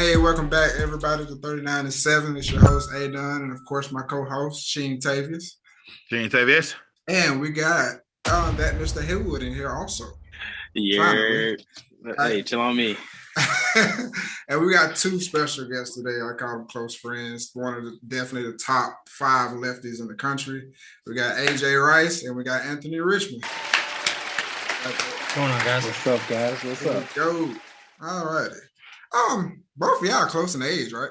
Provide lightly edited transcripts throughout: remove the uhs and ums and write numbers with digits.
Hey, welcome back, everybody, to 39 and 7. It's your host, A Dunn, and of course, my co host, Sheen Tavius. Gene Tavius. And we got that Mr. Haywood in here also. Finally. Yeah. Hey, chill on me. And we got two special guests today. I call them close friends. One of definitely the top 5 lefties in the country. We got AJ Rice and we got Anthony Richmond. What's going on, guys? What's up, guys? What's up? Go. All righty. Both of y'all are close in age, right?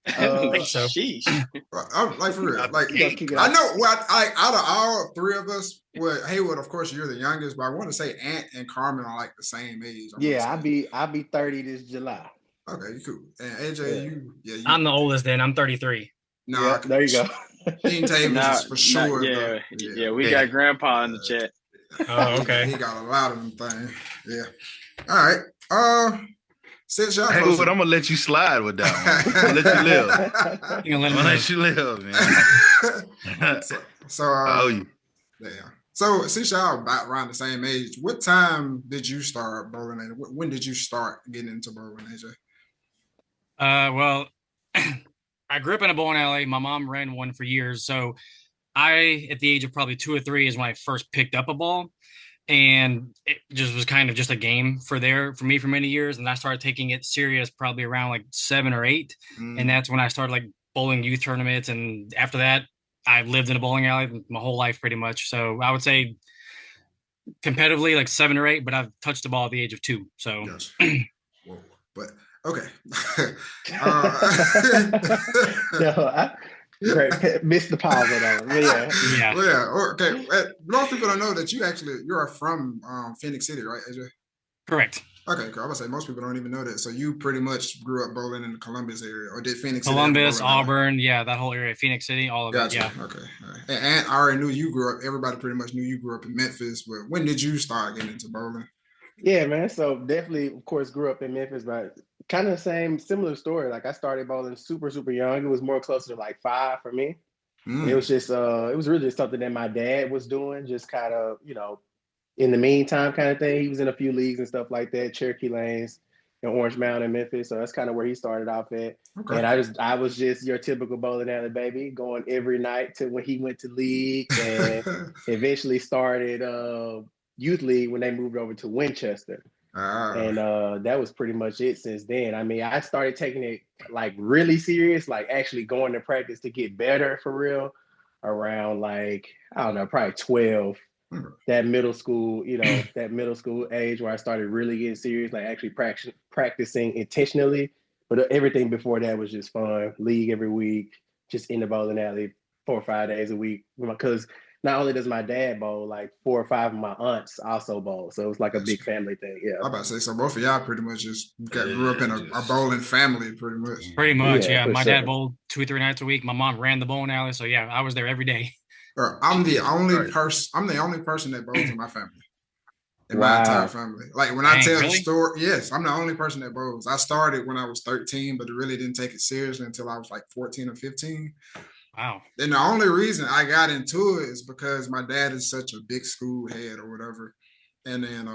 I think so. Sheesh. Like for real. Like I know. Well, out of all three of us, well, Haywood, of course, you're the youngest, but I want to say Ant and Carmen are like the same age. I'll be 30 this July. Okay, you cool. And AJ, you. I'm the oldest. Then I'm 33. No, yeah, there you go. King Tavis is for sure. Yeah, we got Grandpa in the chat. Oh, okay. He got a lot of them things. Yeah. All right. Since y'all Hey, but I'm gonna let you slide with that one. I'm gonna let you live. You gonna I'm gonna let you live, man. So you. Yeah. So since y'all about around the same age, what time did you start bowling? And when did you start getting into bowling, AJ? Well, I grew up in a bowling alley. My mom ran one for years. So I, at the age of probably 2 or 3, is when I first picked up a ball. And it just was kind of just a game for me for many years. And I started taking it serious probably around like 7 or 8. And that's when I started like bowling youth tournaments. And after that, I've lived in a bowling alley my whole life pretty much. So I would say competitively like 7 or 8, but I've touched the ball at the age of 2. So, gotcha. Whoa. But okay. Great. Missed the pause on that one. Yeah. Well, okay. Most people don't know that you're from Phoenix City, right, AJ? Correct. Okay, cool. I would say most people don't even know that. So you pretty much grew up bowling in the Columbus area, or did Phoenix City? Columbus, Auburn, that whole area, Phoenix City, all of it. Yeah. Okay. All right. And I already knew you grew up. Everybody pretty much knew you grew up in Memphis. But when did you start getting into bowling? Yeah, man. So definitely, of course, grew up in Memphis, but kind of the similar story. Like I started bowling super, super young. It was more closer to like 5 for me. It was just, it was really just something that my dad was doing, just kind of, in the meantime kind of thing. He was in a few leagues and stuff like that, Cherokee Lanes and Orange Mound in Memphis. So that's kind of where he started off at. Okay. And I was just your typical bowling alley baby, going every night to when he went to league, and eventually started youth league when they moved over to Winchester. And that was pretty much it since then. I mean, I started taking it like really serious, like actually going to practice to get better for real around like, I don't know, probably 12. That middle school, that middle school age where I started really getting serious, like actually practicing intentionally. But everything before that was just fun. League every week, just in the bowling alley 4 or 5 days a week. Because not only does my dad bowl, like 4 or 5 of my aunts also bowl. So it was like a big family thing. Yeah. I'm about to say, so both of y'all pretty much just grew up in a bowling family, pretty much. Pretty much, yeah. My dad bowled 2 or 3 nights a week. My mom ran the bowling alley. So yeah, I was there every day. I'm the only person that bowls in my family. My entire family. Like when I tell the story, yes, I'm the only person that bowls. I started when I was 13, but really didn't take it seriously until I was like 14 or 15. Wow. And the only reason I got into it is because my dad is such a big school head or whatever. And then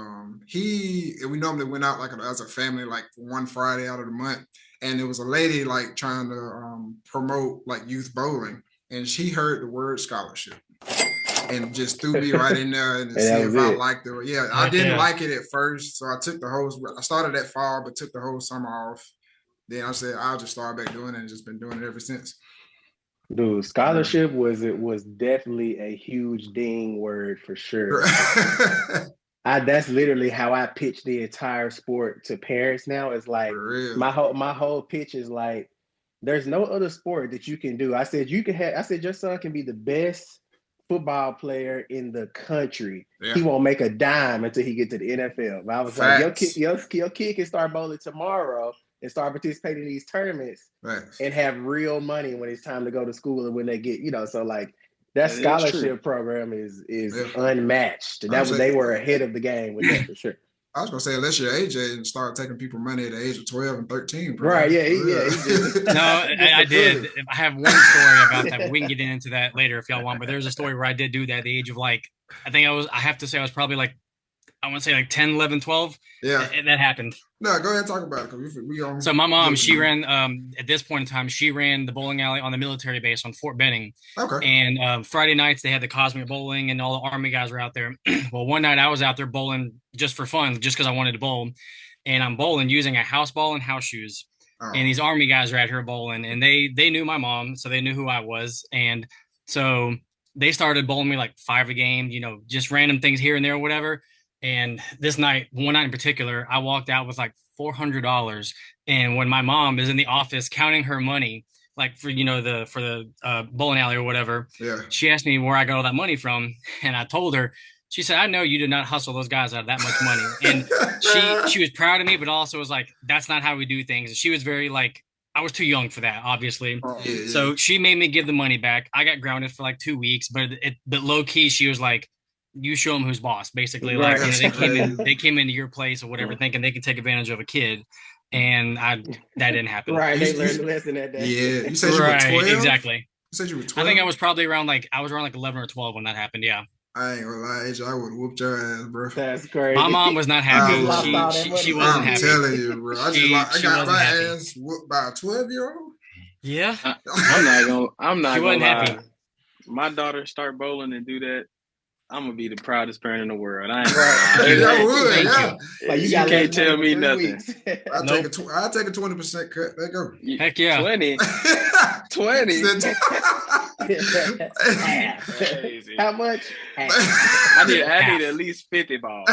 we normally went out like as a family, like one Friday out of the month. And there was a lady like trying to promote like youth bowling. And she heard the word scholarship and just threw me right in there and see if I liked it. Yeah, I didn't like it at first. So I started that fall, but took the whole summer off. Then I said, I'll just start back doing it and just been doing it ever since. Dude, scholarship was definitely a huge ding word for sure. That's literally how I pitch the entire sport to parents now. It's like my whole pitch is like, there's no other sport that you can do. I said your son can be the best football player in the country. Yeah. He won't make a dime until he get to the NFL. But I was like, your kid can start bowling tomorrow and start participating in these tournaments and have real money when it's time to go to school and when they get, so like that scholarship program is unmatched. They were ahead of the game with that for sure. I was gonna say, unless you're AJ and start taking people money at the age of 12 and 13. Right? Yeah, he did. No, I did. I have one story about that. We can get into that later if y'all want. But there's a story where I did do that at the age of like, I have to say I was probably like I want to say like 10, 11, 12. Yeah. That happened. No, go ahead and talk about it. Cause we on. So my mom, she ran, at this point in time, she ran the bowling alley on the military base on Fort Benning. Okay. And Friday nights, they had the Cosmic Bowling and all the Army guys were out there. Well, one night I was out there bowling just for fun, just because I wanted to bowl. And I'm bowling using a house ball and house shoes. Oh. And these Army guys are out here bowling, and they knew my mom, so they knew who I was. And so they started bowling me like 5 a game, just random things here and there, or whatever. And one night in particular, I walked out with like $400. And when my mom is in the office counting her money, like for the bowling alley or whatever, yeah, she asked me where I got all that money from, and I told her. She said, "I know you did not hustle those guys out of that much money." And she was proud of me, but also was like, "That's not how we do things." And she was very like, I was too young for that, obviously. Yeah. So she made me give the money back. I got grounded for like 2 weeks, but low key, she was like, "You show them who's boss." Basically, right. like they came into your place or whatever, thinking they could take advantage of a kid, and that didn't happen. Right, they learned the lesson that day. Yeah, you said you were 12? Exactly. You said you were 12? I think I was probably around like 11 or 12 when that happened. Yeah. I ain't gonna lie, AJ, I would have whooped your ass, bro. That's crazy. My mom was not happy. She wasn't happy. I'm telling you, bro. I got my ass whooped by a 12-year-old. Yeah. I'm not gonna lie. My daughter start bowling and do that, I'm gonna be the proudest parent in the world. I ain't I would, yeah. Like you can't tell me nothing. I'll take a 20% cut. There go. Heck yeah. 20. 20. How much? I need at least 50 balls.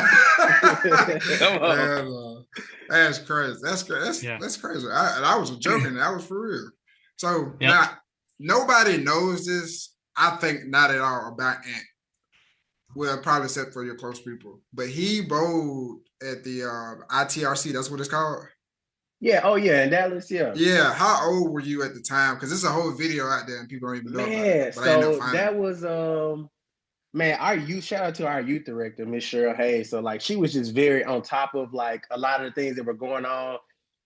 Come on. That's crazy. That's crazy. That's crazy. I was joking. I was for real. So now nobody knows this. I think not at all about Ant. Well, probably except for your close people. But he bowled at the ITRC. That's what it's called. Yeah. Oh, yeah. In Dallas. Yeah. Yeah. How old were you at the time? Because there's a whole video out there and people don't even know about it. So that was our youth. Shout out to our youth director, Miss Cheryl Hayes. So like she was just very on top of like a lot of the things that were going on.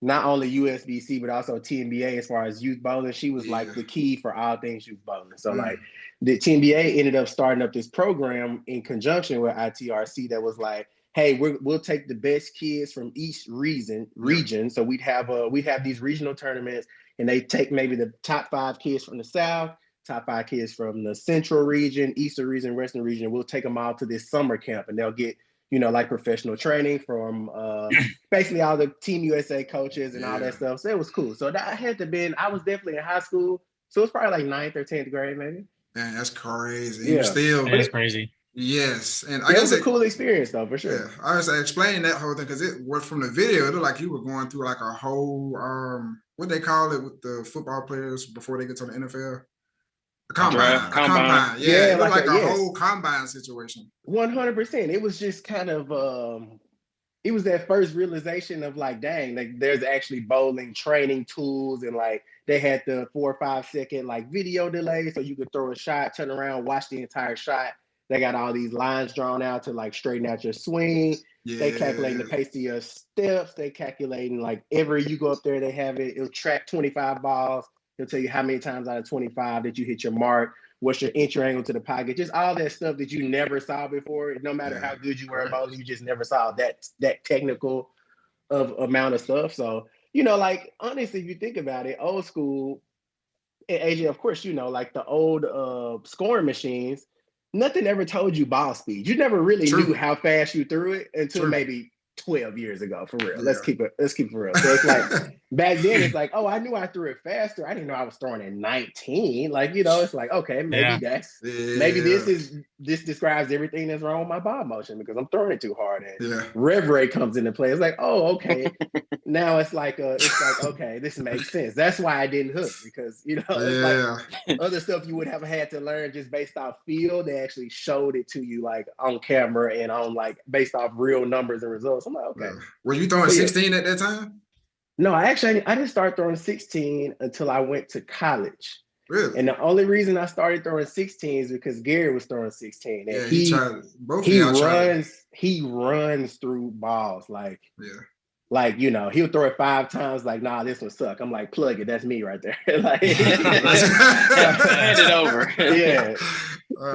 Not only USBC but also TNBA as far as youth bowling. She was like the key for all things youth bowling. So like the TNBA ended up starting up this program in conjunction with ITRC that was like, hey, we'll take the best kids from each region. So we'd have these regional tournaments, and they take maybe the top 5 kids from the South, top 5 kids from the Central region, Eastern region, Western region. We'll take them all to this summer camp, and they'll get like professional training from basically all the Team USA coaches and all that stuff. So it was cool. So that had to been, I was definitely in high school. So it was probably like 9th or 10th grade, maybe. Man, that's crazy. Yeah. That's crazy. Yes. And I guess it was a cool experience though, for sure. Yeah. I was explaining that whole thing because it was from the video, it looked like you were going through like a whole what they call it with the football players before they get to the NFL. A combine. Yeah, it looked like a whole combine situation. 100%. It was just kind of it was that first realization of like, dang, like there's actually bowling training tools, and like they had the 4 or 5 second like video delay, so you could throw a shot, turn around, watch the entire shot. They got all these lines drawn out to like straighten out your swing. Yeah. They calculating the pace of your steps. They calculating like every you go up there, they have it. It'll track 25 balls. It'll tell you how many times out of 25 that you hit your mark. What's your entry angle to the pocket? Just all that stuff that you never saw before. No matter how good you were at bowling, you just never saw that technical of amount of stuff. So like honestly, if you think about it, old school, and AJ, of course, like the old scoring machines. Nothing ever told you ball speed. You never really knew how fast you threw it until maybe 12 years ago, for real. Yeah. Let's keep it for real. So it's like back then it's like, oh, I knew I threw it faster. I didn't know I was throwing it 19. Like, it's like, okay, maybe maybe this describes everything that's wrong with my ball motion because I'm throwing it too hard. And rev rate comes into play. It's like, oh, okay. Now it's like okay, this makes sense. That's why I didn't hook, because it's like other stuff you would have had to learn just based off feel. They actually showed it to you like on camera and on like based off real numbers and results. I'm like, okay. Were you throwing 16 at that time? No, I didn't start throwing 16 until I went to college. Really? And the only reason I started throwing 16 is because Gary was throwing 16. And he runs through balls like like, you know, he'll throw it 5 times, like, nah, this one suck. I'm like, plug it, that's me right there. Like, hand it over. Yeah.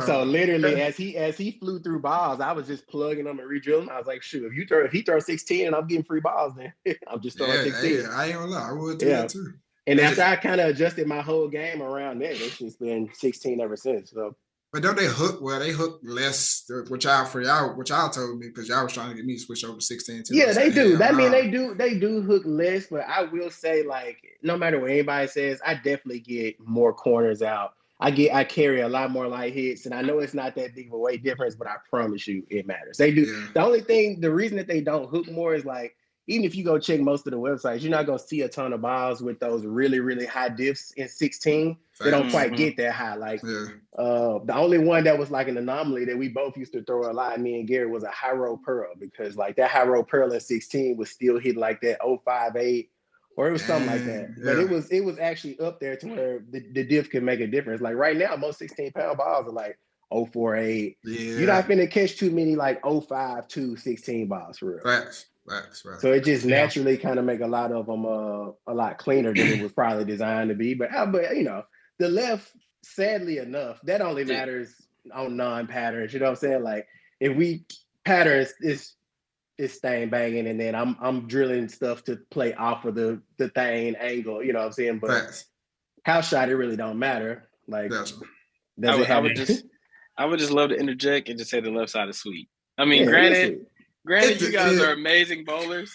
So literally, as he flew through balls, I was just plugging them and re-drilling. I was like, shoot, if he throws 16 and I'm getting free balls, then I'm just throwing 16. Hey, I ain't gonna lie, I would do that too. And after I kind of adjusted my whole game around that, it's just been 16 ever since. So. But don't they hook? Well, they hook less. Which y'all told me, because y'all was trying to get me to switch over to 16 too. Yeah, they do. I mean, they do hook less, but I will say, like, no matter what anybody says, I definitely get more corners out. I carry a lot more light hits, and I know it's not that big of a weight difference, but I promise you it matters. They do. Yeah. The reason that they don't hook more is, like, even if you go check most of the websites, you're not going to see a ton of balls with those really, really high diffs in 16. They don't quite get that high. Like, the only one that was like an anomaly that we both used to throw a lot, me and Gary, was a high roll pearl, because like that high roll pearl at 16 was still hitting like that 058, or it was something like that. But it was actually up there to where the diff can make a difference. Like right now, most 16-pound balls are like 048. You're not finna catch too many like 052 16 balls for real. Facts. So it just naturally kind of make a lot of them a lot cleaner than it was probably designed to be. But you know, the left, sadly enough, that only matters on non-patterns. You know what I'm saying? Like if we patterns is stain banging, and then I'm drilling stuff to play off of the thing angle. You know what I'm saying? But house shot, it really don't matter. Like I would just love to interject and just say the left side is sweet. I mean, granted, you guys are amazing bowlers.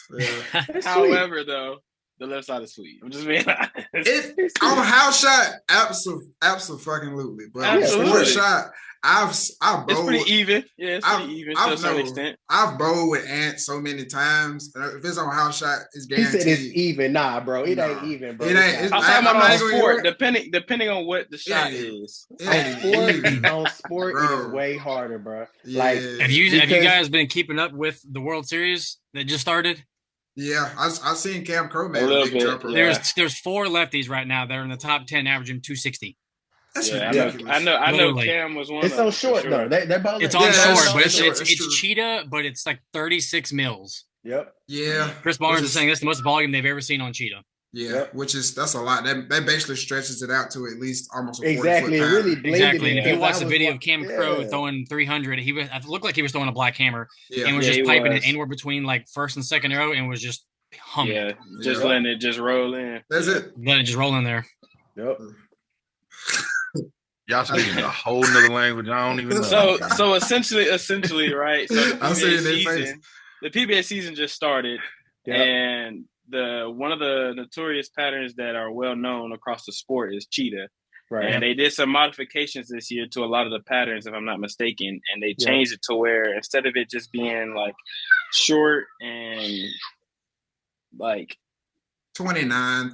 However, though, the left side is sweet. I'm just being honest. On house shot, absolutely. But sport shot, I've bowled. It's pretty even. Yeah, it's pretty even to a certain extent. I've bowled with ants so many times. If it's on house shot, it's guaranteed. He said it's even. Nah, bro. It ain't even, bro. It ain't. I'm talking about on sport, depending on what the shot is. On sport, it is way harder, bro. Yeah. Like, have you guys been keeping up with the World Series that just started? Yeah, I've seen Cam Crow make a big bit, jumper. There's 4 lefties right now that are in the top 10, averaging 260. That's ridiculous. I know Cam was one. It's so short though. It's on short, but it's cheetah, but it's like 36 mils. Yep. Yeah. Chris Barnes is saying that's the most volume they've ever seen on cheetah. Yeah, that's a lot. That basically stretches it out to at least almost a 40 exactly. foot It really exactly. And if you watch the video of Cam Crow throwing 300, it looked like he was throwing a black hammer and was just piping it anywhere between like first and second row and was just humming. Yeah, just letting it just roll in. That's it. Letting it just roll in there. Yep. Y'all speaking a whole nother language. I don't even know. So essentially, right? So the PBA season just started, and one of the notorious patterns that are well known across the sport is cheetah. Right. And they did some modifications this year to a lot of the patterns, if I'm not mistaken, and they changed it to where instead of it just being like short and like 29,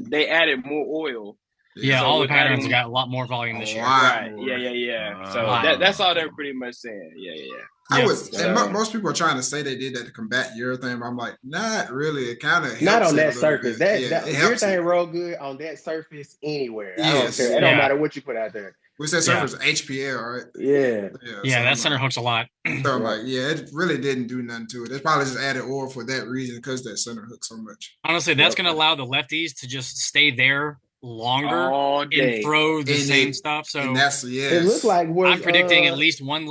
they added more oil. Yeah, so all the patterns got a lot more volume this year. Right. Yeah. So that's all they're pretty much saying. Yeah. And most people are trying to say they did that to combat urethane, but I'm like, not really. It kind of helps. Not on that surface. That urethane roll good on that surface anywhere. I don't care. It don't matter what you put out there. We said surface HPL, right? Yeah. That center hooks a lot. So I'm like, it really didn't do nothing to it. They probably just added oil for that reason, because that center hooks so much. Honestly, that's going to allow the lefties to just stay there longer and throw the same stuff. So that's it looks like I'm predicting at least one,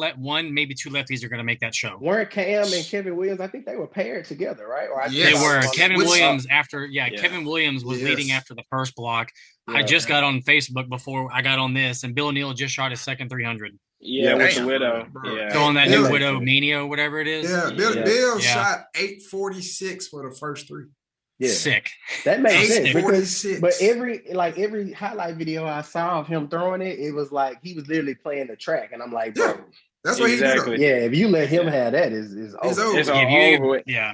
maybe 2 lefties are going to make that show. Weren't Cam and Kevin Williams? I think they were paired together, right? Or they were. Kevin Williams Kevin Williams was leading after the first block. I just got on Facebook before I got on this, and Bill O'Neill just shot his second 300. Yeah, with the Widow. So on that new Widow Mania, whatever it is. Yeah, Bill shot 846 for the first 3. Yeah. Sick. That makes sense. But every highlight video I saw of him throwing it, it was like he was literally playing the track, and I'm like, bro, that's what he did. Yeah, if you let him have that, it's over. It's over. Yeah.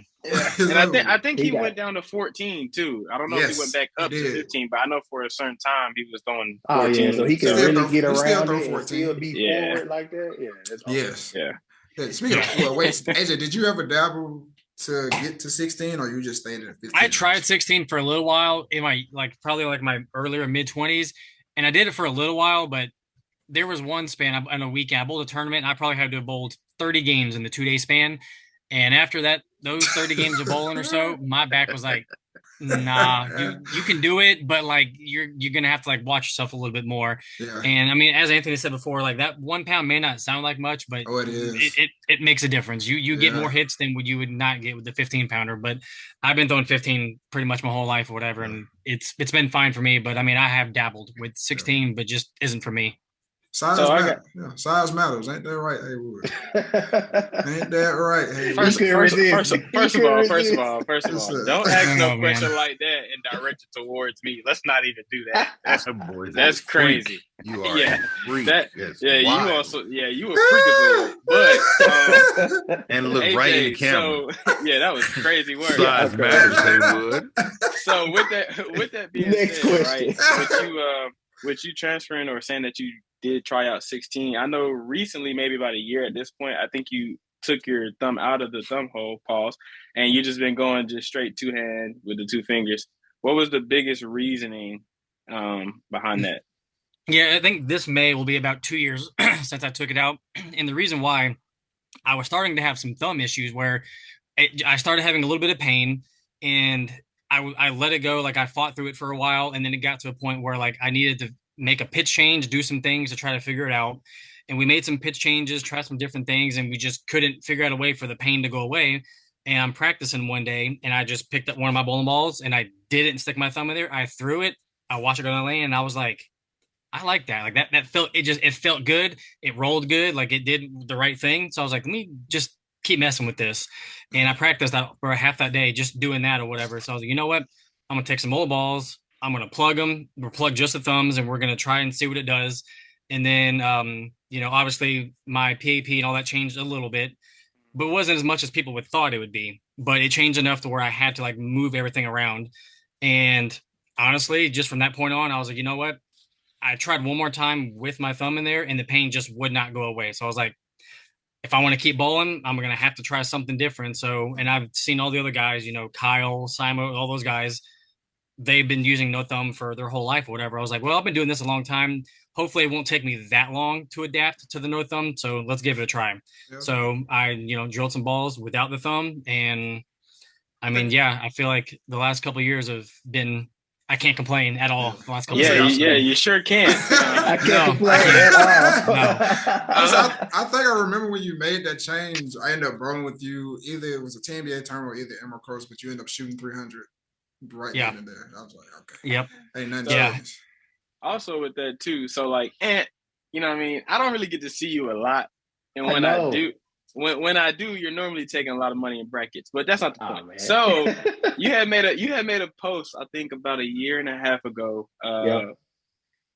And I think he went down to 14 too. I don't know if he went back up to 15, but I know for a certain time he was throwing 14. So he can really get around it and still be forward like that. Yeah, that's awesome. Yes. Yeah. Speaking of, wait, AJ, did you ever dabble to get to 16, or you just stayed at 15? I tried 16 for a little while in my probably my earlier mid-20s, and I did it for a little while, but there was one span in a weekend. I bowled a tournament, and I probably had to have bowled 30 games in the 2-day span. And after that those 30 games of bowling or so, my back was like, nah, you can do it, but like you're gonna have to like watch yourself a little bit more. Yeah. And I mean, as Anthony said before, like that 1 pound may not sound like much, but it is. It makes a difference. You get more hits than what you would not get with the 15-pounder. But I've been throwing 15 pretty much my whole life or whatever, and it's been fine for me. But I mean, I have dabbled with 16, but just isn't for me. Size matters. Size matters. Ain't that right, Haywood? Ain't that right, Haywood? First of all, don't ask no question like that and direct it towards me. Let's not even do that. That's crazy. You are a freak. You also you a freak, but and look AJ, right in the camera. So that was crazy work. Size matters, Haywood. So with that being said, right? With you transferring or saying that you did try out 16. I know recently, maybe about a year at this point, I think you took your thumb out of the thumb hole, and you just been going just straight two-hand with the two fingers. What was the biggest reasoning behind that? Yeah, I think this May will be about 2 years since I took it out. And the reason why, I was starting to have some thumb issues where I started having a little bit of pain, and I let it go. Like I fought through it for a while, and then it got to a point where like I needed to make a pitch change, do some things to try to figure it out. And we made some pitch changes, tried some different things, and we just couldn't figure out a way for the pain to go away. And I'm practicing one day, and I just picked up one of my bowling balls, and I didn't stick my thumb in there. I threw it. I watched it go down the lane, and I was like, I like that. Like that felt, it felt good. It rolled good. Like it did the right thing. So I was like, let me just keep messing with this. And I practiced that for half that day, just doing that or whatever. So I was like, you know what? I'm going to take some old balls. I'm going to plug them. We'll plug just the thumbs, and we're going to try and see what it does. And then, obviously my PAP and all that changed a little bit, but it wasn't as much as people would thought it would be. But it changed enough to where I had to like move everything around. And honestly, just from that point on, I was like, you know what? I tried one more time with my thumb in there, and the pain just would not go away. So I was like, if I want to keep bowling, I'm going to have to try something different. So, and I've seen all the other guys, Kyle, Simon, all those guys, they've been using no thumb for their whole life or whatever. I was like, well, I've been doing this a long time. Hopefully it won't take me that long to adapt to the no thumb. So let's give it a try. Yep. So I, drilled some balls without the thumb. And I mean, I feel like the last couple of years have been, I can't complain at all. The last couple of years. Yeah, you sure can't. I can't complain at all. No. I think I remember when you made that change. I ended up rolling with you. Either it was a TNBA tournament or either Emerald Coast, but you ended up shooting 300 right then and there. I was like, okay. Yep. Ain't nothing changed. Also with that too. So like, Ant, you know what I mean? I don't really get to see you a lot. And when I do, when I do, you're normally taking a lot of money in brackets, but that's not the point. Man. So you had made a post, I think about a year and a half ago.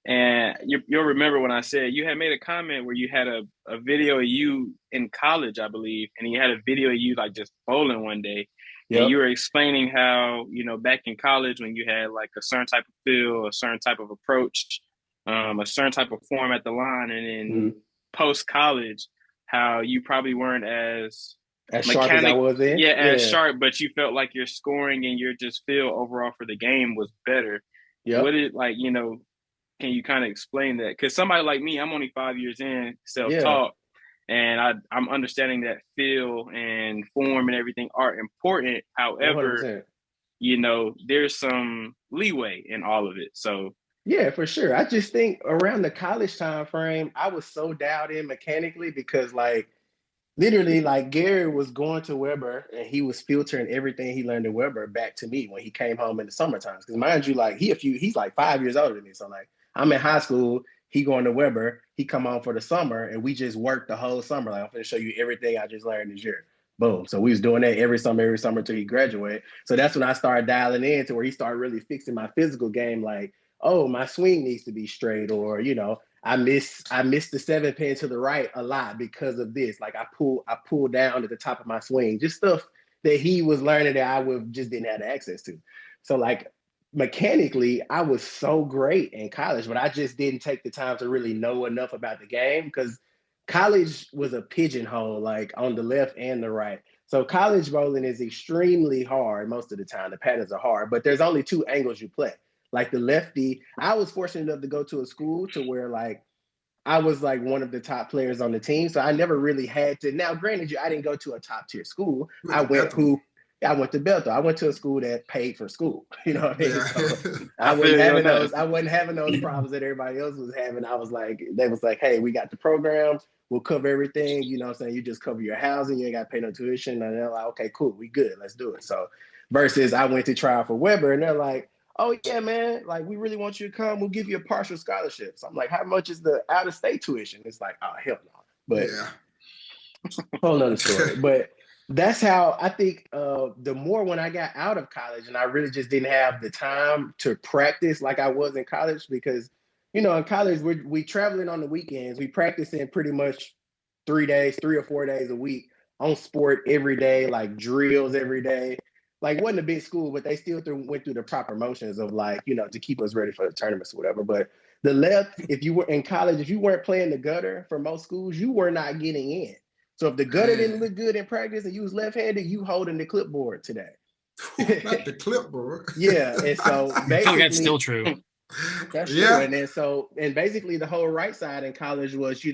And you'll remember when I said you had made a comment where you had a video of you in college, I believe, and you had a video of you like just bowling one day. And you were explaining how, back in college when you had like a certain type of feel, a certain type of approach, a certain type of form at the line, and then post-college, how you probably weren't as sharp as I was then. As sharp, but you felt like your scoring and your just feel overall for the game was better. What did can you kind of explain that? Because somebody like me, I'm only 5 years in self-taught. And I'm understanding that feel and form and everything are important. However, 100%. There's some leeway in all of it. So yeah, for sure. I just think around the college time frame, I was so dialed in mechanically because literally Gary was going to Weber and he was filtering everything he learned at Weber back to me when he came home in the summertime. Because mind you, he's like 5 years older than me. So I'm in high school. He going to Weber, he come on for the summer, and we just worked the whole summer. Like, I'm going to show you everything I just learned this year. Boom. So we was doing that every summer until he graduated. So that's when I started dialing in to where he started really fixing my physical game. Like, oh, my swing needs to be straight, or, I miss the 7-pin to the right a lot because of this. Like I pull down at the top of my swing, just stuff that he was learning that I just didn't have access to. So mechanically, I was so great in college, but I just didn't take the time to really know enough about the game because college was a pigeonhole, on the left and the right. So college bowling is extremely hard most of the time. The patterns are hard, but there's only two angles you play. Like the lefty, I was fortunate enough to go to a school to where I was like one of the top players on the team, so I never really had to. Now, granted, I didn't go to a top tier school. I went to Bethel. I went to a school that paid for school. You know what I mean? Yeah. So I wasn't having those problems that everybody else was having. They was like, hey, we got the program. We'll cover everything. You know what I'm saying? You just cover your housing. You ain't got to pay no tuition. And they're like, okay, cool. We good. Let's do it. So versus I went to try out for Weber and they're like, oh yeah, man, like we really want you to come. We'll give you a partial scholarship. So I'm like, how much is the out of state tuition? It's like, oh hell no. But whole nother story. But that's how I think the more when I got out of college and I really just didn't have the time to practice like I was in college, because in college we traveling on the weekends. We practicing pretty much 3 or 4 days a week on sport every day, like drills every day. Like, wasn't a big school, but they still went through the proper motions of to keep us ready for the tournaments or whatever. But the left, if you were in college, if you weren't playing the gutter for most schools, you were not getting in. So if the gutter didn't look good in practice and you was left-handed, you holding the clipboard today. Not the clipboard. Yeah, and so basically, I feel like that's still true. That's true. And basically the whole right side in college was,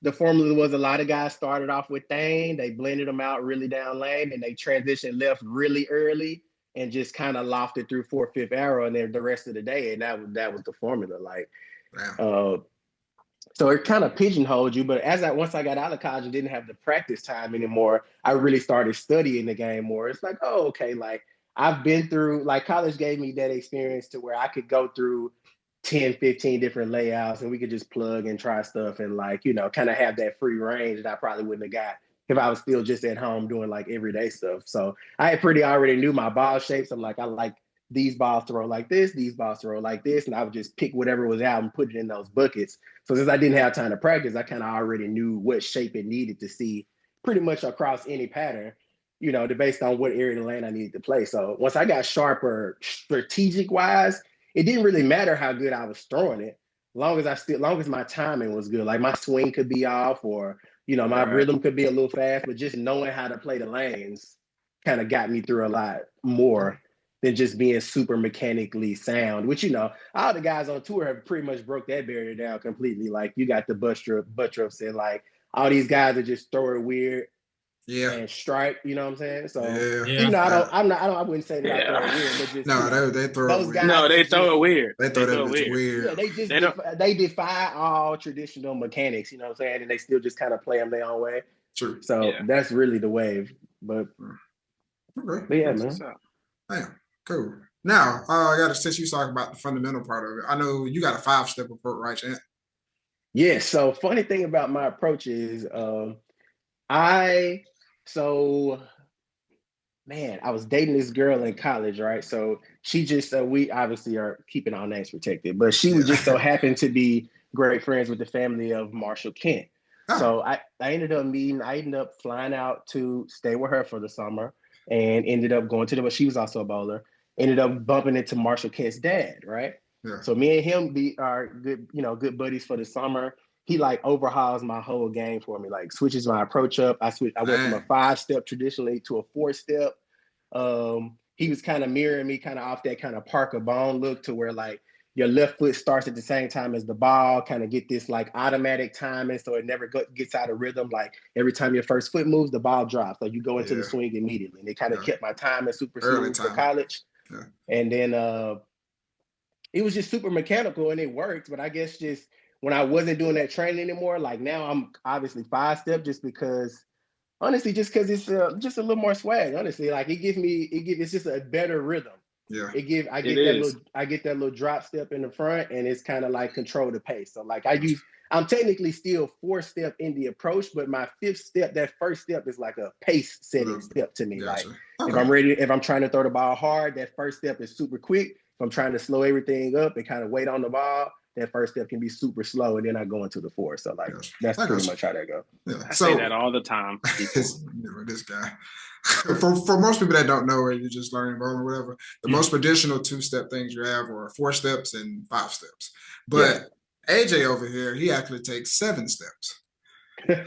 the formula was a lot of guys started off with Thane, they blended them out really down lane, and they transitioned left really early and just kind of lofted through 4th, 5th arrow, and then the rest of the day, and that was the formula. So it kind of pigeonholed you. But once I got out of college and didn't have the practice time anymore, I really started studying the game more. It's like, oh, okay, like I've been through, like college gave me that experience to where I could go through 10, 15 different layouts and we could just plug and try stuff and kind of have that free range that I probably wouldn't have got if I was still just at home doing like everyday stuff. So I already knew my ball shapes. I'm like, I like these balls to roll like this, these balls to roll like this. And I would just pick whatever was out and put it in those buckets. So since I didn't have time to practice, I kind of already knew what shape it needed to see pretty much across any pattern, based on what area of the lane I needed to play. So once I got sharper strategic wise, it didn't really matter how good I was throwing it, long as my timing was good. Like my swing could be off or, my rhythm could be a little fast, but just knowing how to play the lanes kind of got me through a lot more than just being super mechanically sound, which, all the guys on tour have pretty much broke that barrier down completely. Like you got the Buttrops and like all these guys that just throw it weird. Yeah. And strike, you know what I'm saying? So I wouldn't say that I throw it weird, but just they throw it weird. No, they throw it weird. They throw it weird. Yeah, they defy all traditional mechanics, you know what I'm saying? And they still just kind of play them their own way. True. So that's really the wave. But yeah, man. Damn, cool. Now, since you talk about the fundamental part of it, I know you got a 5-step approach, right, Chant? Yeah. So funny thing about my approach is I was dating this girl in college, right? So she just, we obviously are keeping our names protected, but she was just so happened to be great friends with the family of Marshall Kent. Oh. So I ended up flying out to stay with her for the summer and ended up going but she was also a bowler, ended up bumping into Marshall Kent's dad, right? Yeah. So me and him are good, good buddies for the summer. He like overhauls my whole game for me, like switches my approach up. I went from a 5-step traditionally to a 4-step. He was kind of mirroring me kind of off that kind of Parker Bone look to where like your left foot starts at the same time as the ball, kind of get this like automatic timing so it never gets out of rhythm. Like every time your first foot moves, the ball drops. Like you go into the swing immediately. And it kind of kept my timing super smooth for college. Yeah. And then it was just super mechanical and it worked. But I guess just when I wasn't doing that training anymore, like now I'm obviously 5-step just because it's just a little more swag. Honestly, like it's just a better rhythm. Yeah, I get that little drop step in the front, and it's kind of like control the pace. So like I'm technically still 4-step in the approach, but my 5th step, that first step is like a pace setting step to me. Gotcha. Like if I'm trying to throw the ball hard, that first step is super quick. If I'm trying to slow everything up and kind of wait on the ball, that first step can be super slow, and then I go into the 4. So like that's pretty much how that goes. Yeah. I say that all the time. This guy. For most people that don't know, or you're just learning bowling or whatever, the most traditional 2-step things you have are 4 steps and 5 steps. But AJ over here, he actually takes 7 steps. It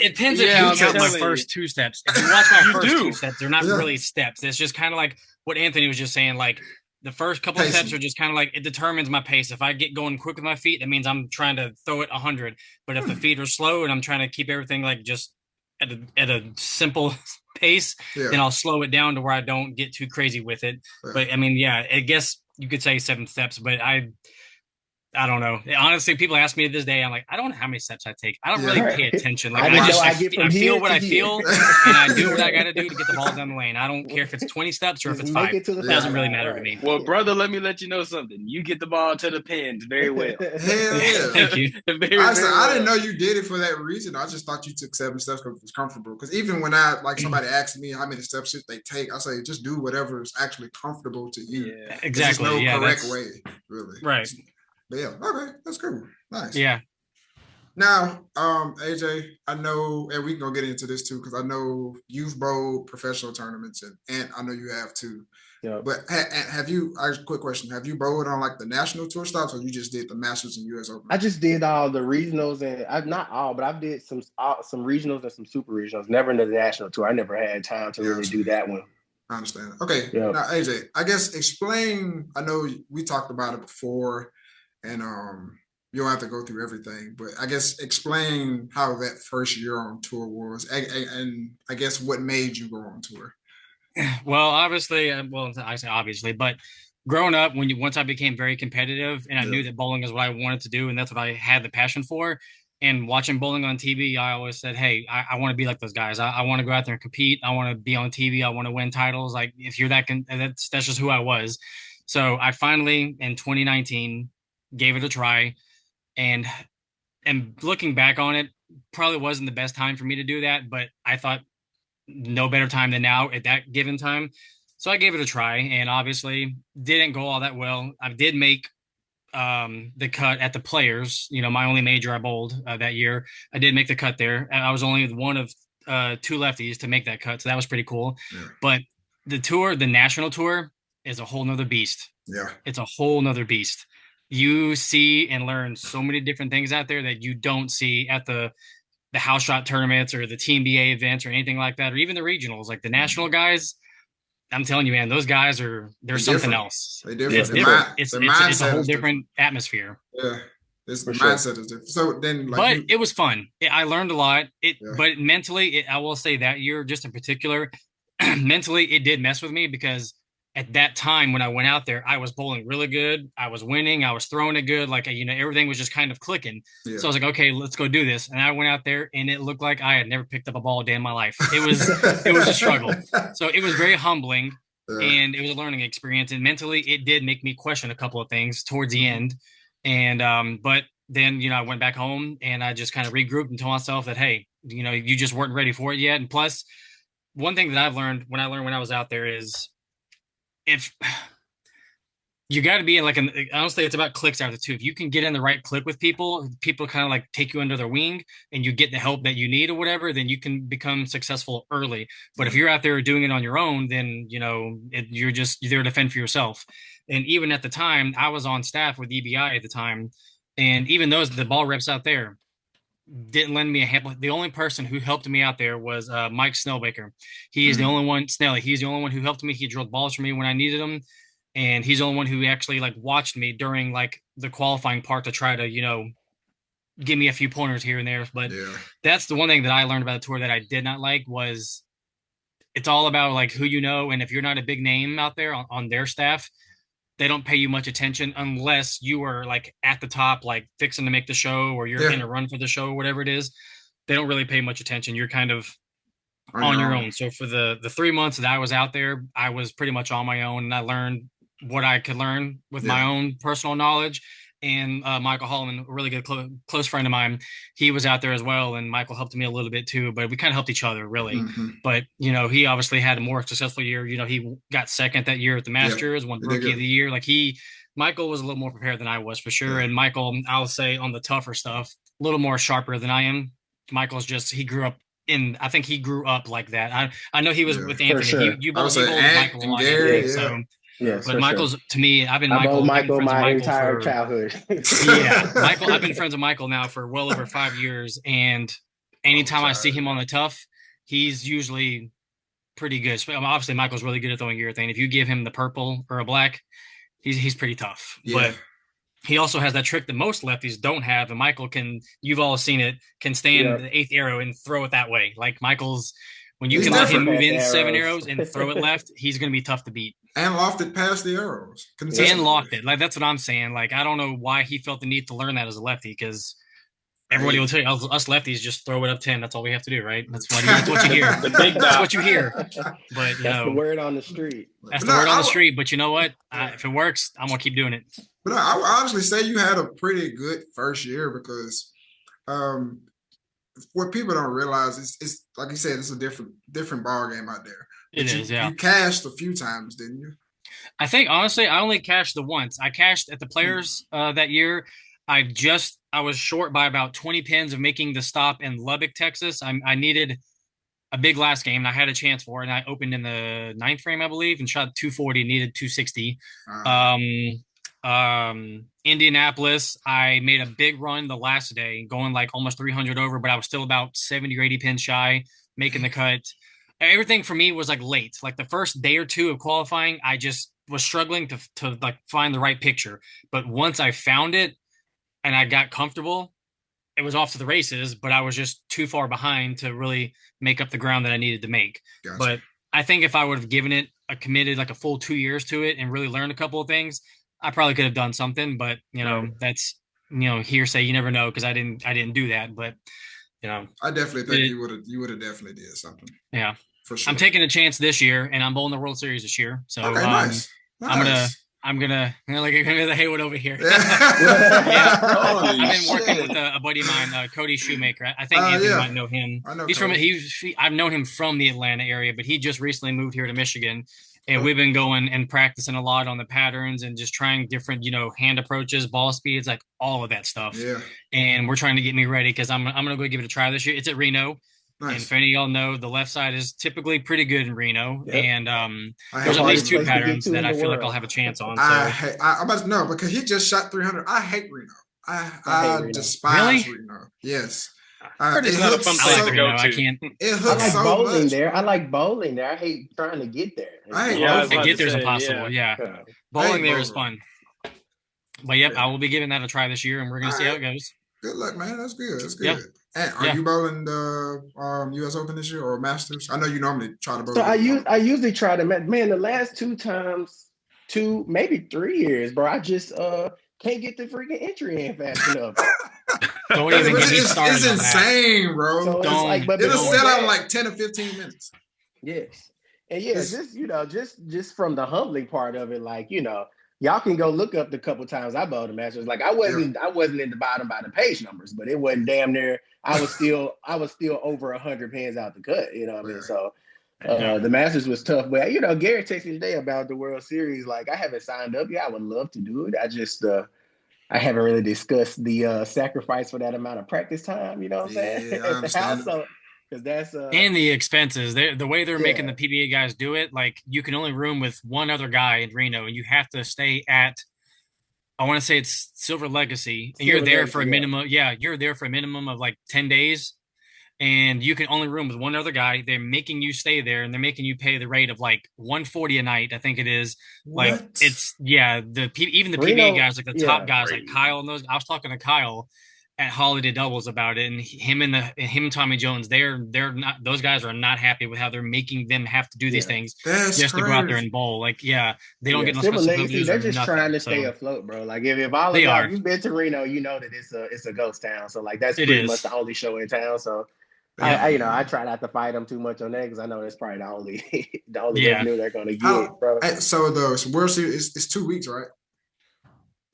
depends if you count my first 2 steps. If you watch my first 2 steps, they're not really steps. It's just kind of like what Anthony was just saying. Like The first couple of steps are just kind of like, it determines my pace. If I get going quick with my feet, that means I'm trying to throw it 100. But if the feet are slow and I'm trying to keep everything like just at a simple pace, then I'll slow it down to where I don't get too crazy with it. But I mean, yeah, I guess you could say 7 steps, but I don't know. Honestly, people ask me to this day, I'm like, I don't know how many steps I take. I don't really pay attention. Like I feel what I feel, and I do what I got to do to get the ball down the lane. I don't care if it's 20 steps or if it's 5. It doesn't really matter to me. Well, brother, let me let you know something. You get the ball to the pins very well. Hell yeah. Thank you. I didn't know you did it for that reason. I just thought you took 7 steps because it was comfortable. Because even when somebody asks me how many steps should they take, I say just do whatever is actually comfortable to you. Yeah, exactly. There's no correct way, really. Right. But yeah, okay, that's cool. Nice. Yeah. Now, AJ, I know, and we can go get into this too, because I know you've bowled professional tournaments, and I know you have too. Yeah. But have you? Quick question: have you bowled on like the national tour stops, or you just did the Masters and U.S. Open? I just did all the regionals, and I've not all, but I've did some regionals and some super regionals. Never into the national tour. I never had time to really do that one. I understand. Okay. Yep. Now, AJ, I guess explain. I know we talked about it before. And you don't have to go through everything, but I guess explain how that first year on tour was, and I guess what made you go on tour. Well, obviously, I say obviously, but growing up, once I became very competitive, and I knew that bowling is what I wanted to do, and that's what I had the passion for. And watching bowling on TV, I always said, "Hey, I want to be like those guys. I want to go out there and compete. I want to be on TV. I want to win titles. Like if you're that's just who I was." So I finally in 2019. Gave it a try, and looking back on it, probably wasn't the best time for me to do that, but I thought no better time than now at that given time. So I gave it a try, and obviously didn't go all that well. I did make the cut at the Players, my only major I bowled that year. I did make the cut there. I was only one of 2 lefties to make that cut, so that was pretty cool. Yeah. But the national tour is a whole nother beast. Yeah. It's a whole nother beast. You see and learn so many different things out there that you don't see at the house shot tournaments or the TMBA events or anything like that, or even the regionals. Like the national guys, I'm telling you, man, those guys they're something else. They're different. It's a whole different atmosphere. Yeah. The mindset is different. So then, but it was fun. I learned a lot. But mentally, I will say that year, just in particular, mentally, it did mess with me because at that time when I went out there, I was bowling really good. I was winning. I was throwing it good. Like, everything was just kind of clicking. Yeah. So I was like, okay, let's go do this. And I went out there and it looked like I had never picked up a ball a day in my life. It was a struggle. So it was very humbling and it was a learning experience. And mentally it did make me question a couple of things towards the end. And, but then, I went back home and I just kind of regrouped and told myself that, hey, you just weren't ready for it yet. And plus one thing that I've learned when I was out there is, if you got to be in honestly, it's about clicks out of the two. If you can get in the right click with people kind of like take you under their wing and you get the help that you need or whatever, then you can become successful early. But if you're out there doing it on your own, then, you're there to fend for yourself. And even at the time, I was on staff with EBI at the time. And even the ball reps out there didn't lend me a hand. The only person who helped me out there was Mike Snellbaker. He is the only one, Snelly. He's the only one who helped me. He drilled balls for me when I needed them. And he's the only one who actually watched me during the qualifying part to try to, give me a few pointers here and there. But that's the one thing that I learned about the tour that I did not like was it's all about who you know. And if you're not a big name out there on their staff, they don't pay you much attention unless you are at the top, fixing to make the show or you're in a run for the show or whatever it is. They don't really pay much attention. You're kind of on your own. So for the 3 months that I was out there, I was pretty much on my own and I learned what I could learn with my own personal knowledge. And Michael Holloman, a really good close friend of mine, he was out there as well. And Michael helped me a little bit too, but we kind of helped each other really. Mm-hmm. But, he obviously had a more successful year. He got second that year at the Masters, won Rookie of the Year. Michael was a little more prepared than I was for sure. Yeah. And Michael, I'll say on the tougher stuff, a little more sharper than I am. Michael's he grew up I think he grew up like that. I know he was with Anthony. Sure. You both with Michael a lot. Gary, so. Yes, but Michael's to me, I've been Michael my Michael entire childhood. Michael, I've been friends with Michael now for well over 5 years, and anytime I see him on the tough, he's usually pretty good. So, obviously, Michael's really good at throwing urethane. If you give him the purple or a black, he's pretty tough. Yeah. But he also has that trick that most lefties don't have, and Michael you've all seen it, can stand the 8th arrow and throw it that way. Like Michael's, when you can let him move in 7 arrows and throw it left, he's going to be tough to beat. And lofted past the arrows. And locked it. Like, that's what I'm saying. Like, I don't know why he felt the need to learn that as a lefty, because everybody will tell you, us lefties just throw it up 10. That's all we have to do, right? That's what you hear. That's what you hear. But, that's the word on the street. That's the word on the street. But you know what? If it works, I'm going to keep doing it. But I would honestly say you had a pretty good first year, because what people don't realize is, it's like you said, it's a different ball game out there. But you cashed a few times, didn't you? I think, honestly, I only cashed the once. I cashed at the Players that year. I was short by about 20 pins of making the stop in Lubbock, Texas. I needed a big last game, and I had a chance for it, and I opened in the 9th frame, I believe, and shot 240, needed 260. Indianapolis, I made a big run the last day, going like almost 300 over, but I was still about 70 or 80 pins shy, making the cut. Everything for me was like late. Like the first day or two of qualifying, I just was struggling to like find the right picture. But once I found it and I got comfortable, it was off to the races, but I was just too far behind to really make up the ground that I needed to make. Gotcha. But I think if I would have given it committed like a full 2 years to it and really learned a couple of things, I probably could have done something. But that's hearsay. You never know, because I didn't do that. But I definitely think you would have definitely did something. Yeah, for sure. I'm taking a chance this year, and I'm bowling the World Series this year. So okay, nice. I'm gonna like the Haywood over here. I've been working with a buddy of mine, Cody Shoemaker. I think Anthony might know him. I know he's Cody. I've known him from the Atlanta area, but he just recently moved here to Michigan, and we've been going and practicing a lot on the patterns and just trying different, hand approaches, ball speeds, like all of that stuff. Yeah. And we're trying to get me ready, because I'm gonna go give it a try this year. It's at Reno. Nice. And if any of y'all know, the left side is typically pretty good in Reno. Yep. And there's at least 2 patterns that I feel like I'll have a chance on. I'm about to know, because he just shot 300. I hate Reno. I despise Reno. Yes. I heard it's not a fun place to go to. I can't. It hooks I like so bowling much. there. I like bowling there. I hate trying to get there. To get there is impossible. Yeah. Bowling there is fun. But yep, I will be giving that a try this year, and we're gonna see how it goes. Good luck, man. That's good. That's good. Yeah. And are you bowling the U.S. Open this year or Masters? I know you normally try to bowl. So I usually try to, man, the last 2 times, 2, maybe 3 years, bro, I just can't get the freaking entry in fast enough. Don't even get me started. It's insane, bro. So it'll sell out in like 10 or 15 minutes. Yes. And just from the humbling part of it, like, y'all can go look up the couple times I bowled the Masters. Like I wasn't in the bottom by the page numbers, but it wasn't damn near. I was still over 100 pins out the cut. You know what I mean? So the Masters was tough. But Gary texted me today about the World Series. Like I haven't signed up yet. I would love to do it. I just I haven't really discussed the sacrifice for that amount of practice time. You know what I'm saying? At the house, so. Because that's and the expenses. The way they're making the PBA guys do it, like you can only room with one other guy in Reno, and you have to stay at, I want to say it's Silver Legacy, and you're there for a minimum. Yeah, you're there for a minimum of like 10 days, and you can only room with one other guy. They're making you stay there, and they're making you pay the rate of like $140 a night. I think it is. What? Like it's even the PBA guys, like the top guys, like Kyle and those. I was talking to Kyle at Holiday Doubles about it, and him and Tommy Jones, they're not, those guys are not happy with how they're making them have to do these things just to go out there and bowl. Like, they don't get no special. They're just trying to stay afloat, bro. Like if all of y'all, you've been to Reno, you know that it's a ghost town. So like that's pretty much the only show in town. So I try not to fight them too much on that, because I know that's probably the only revenue they're gonna get, bro. So the World Series is 2 weeks, right?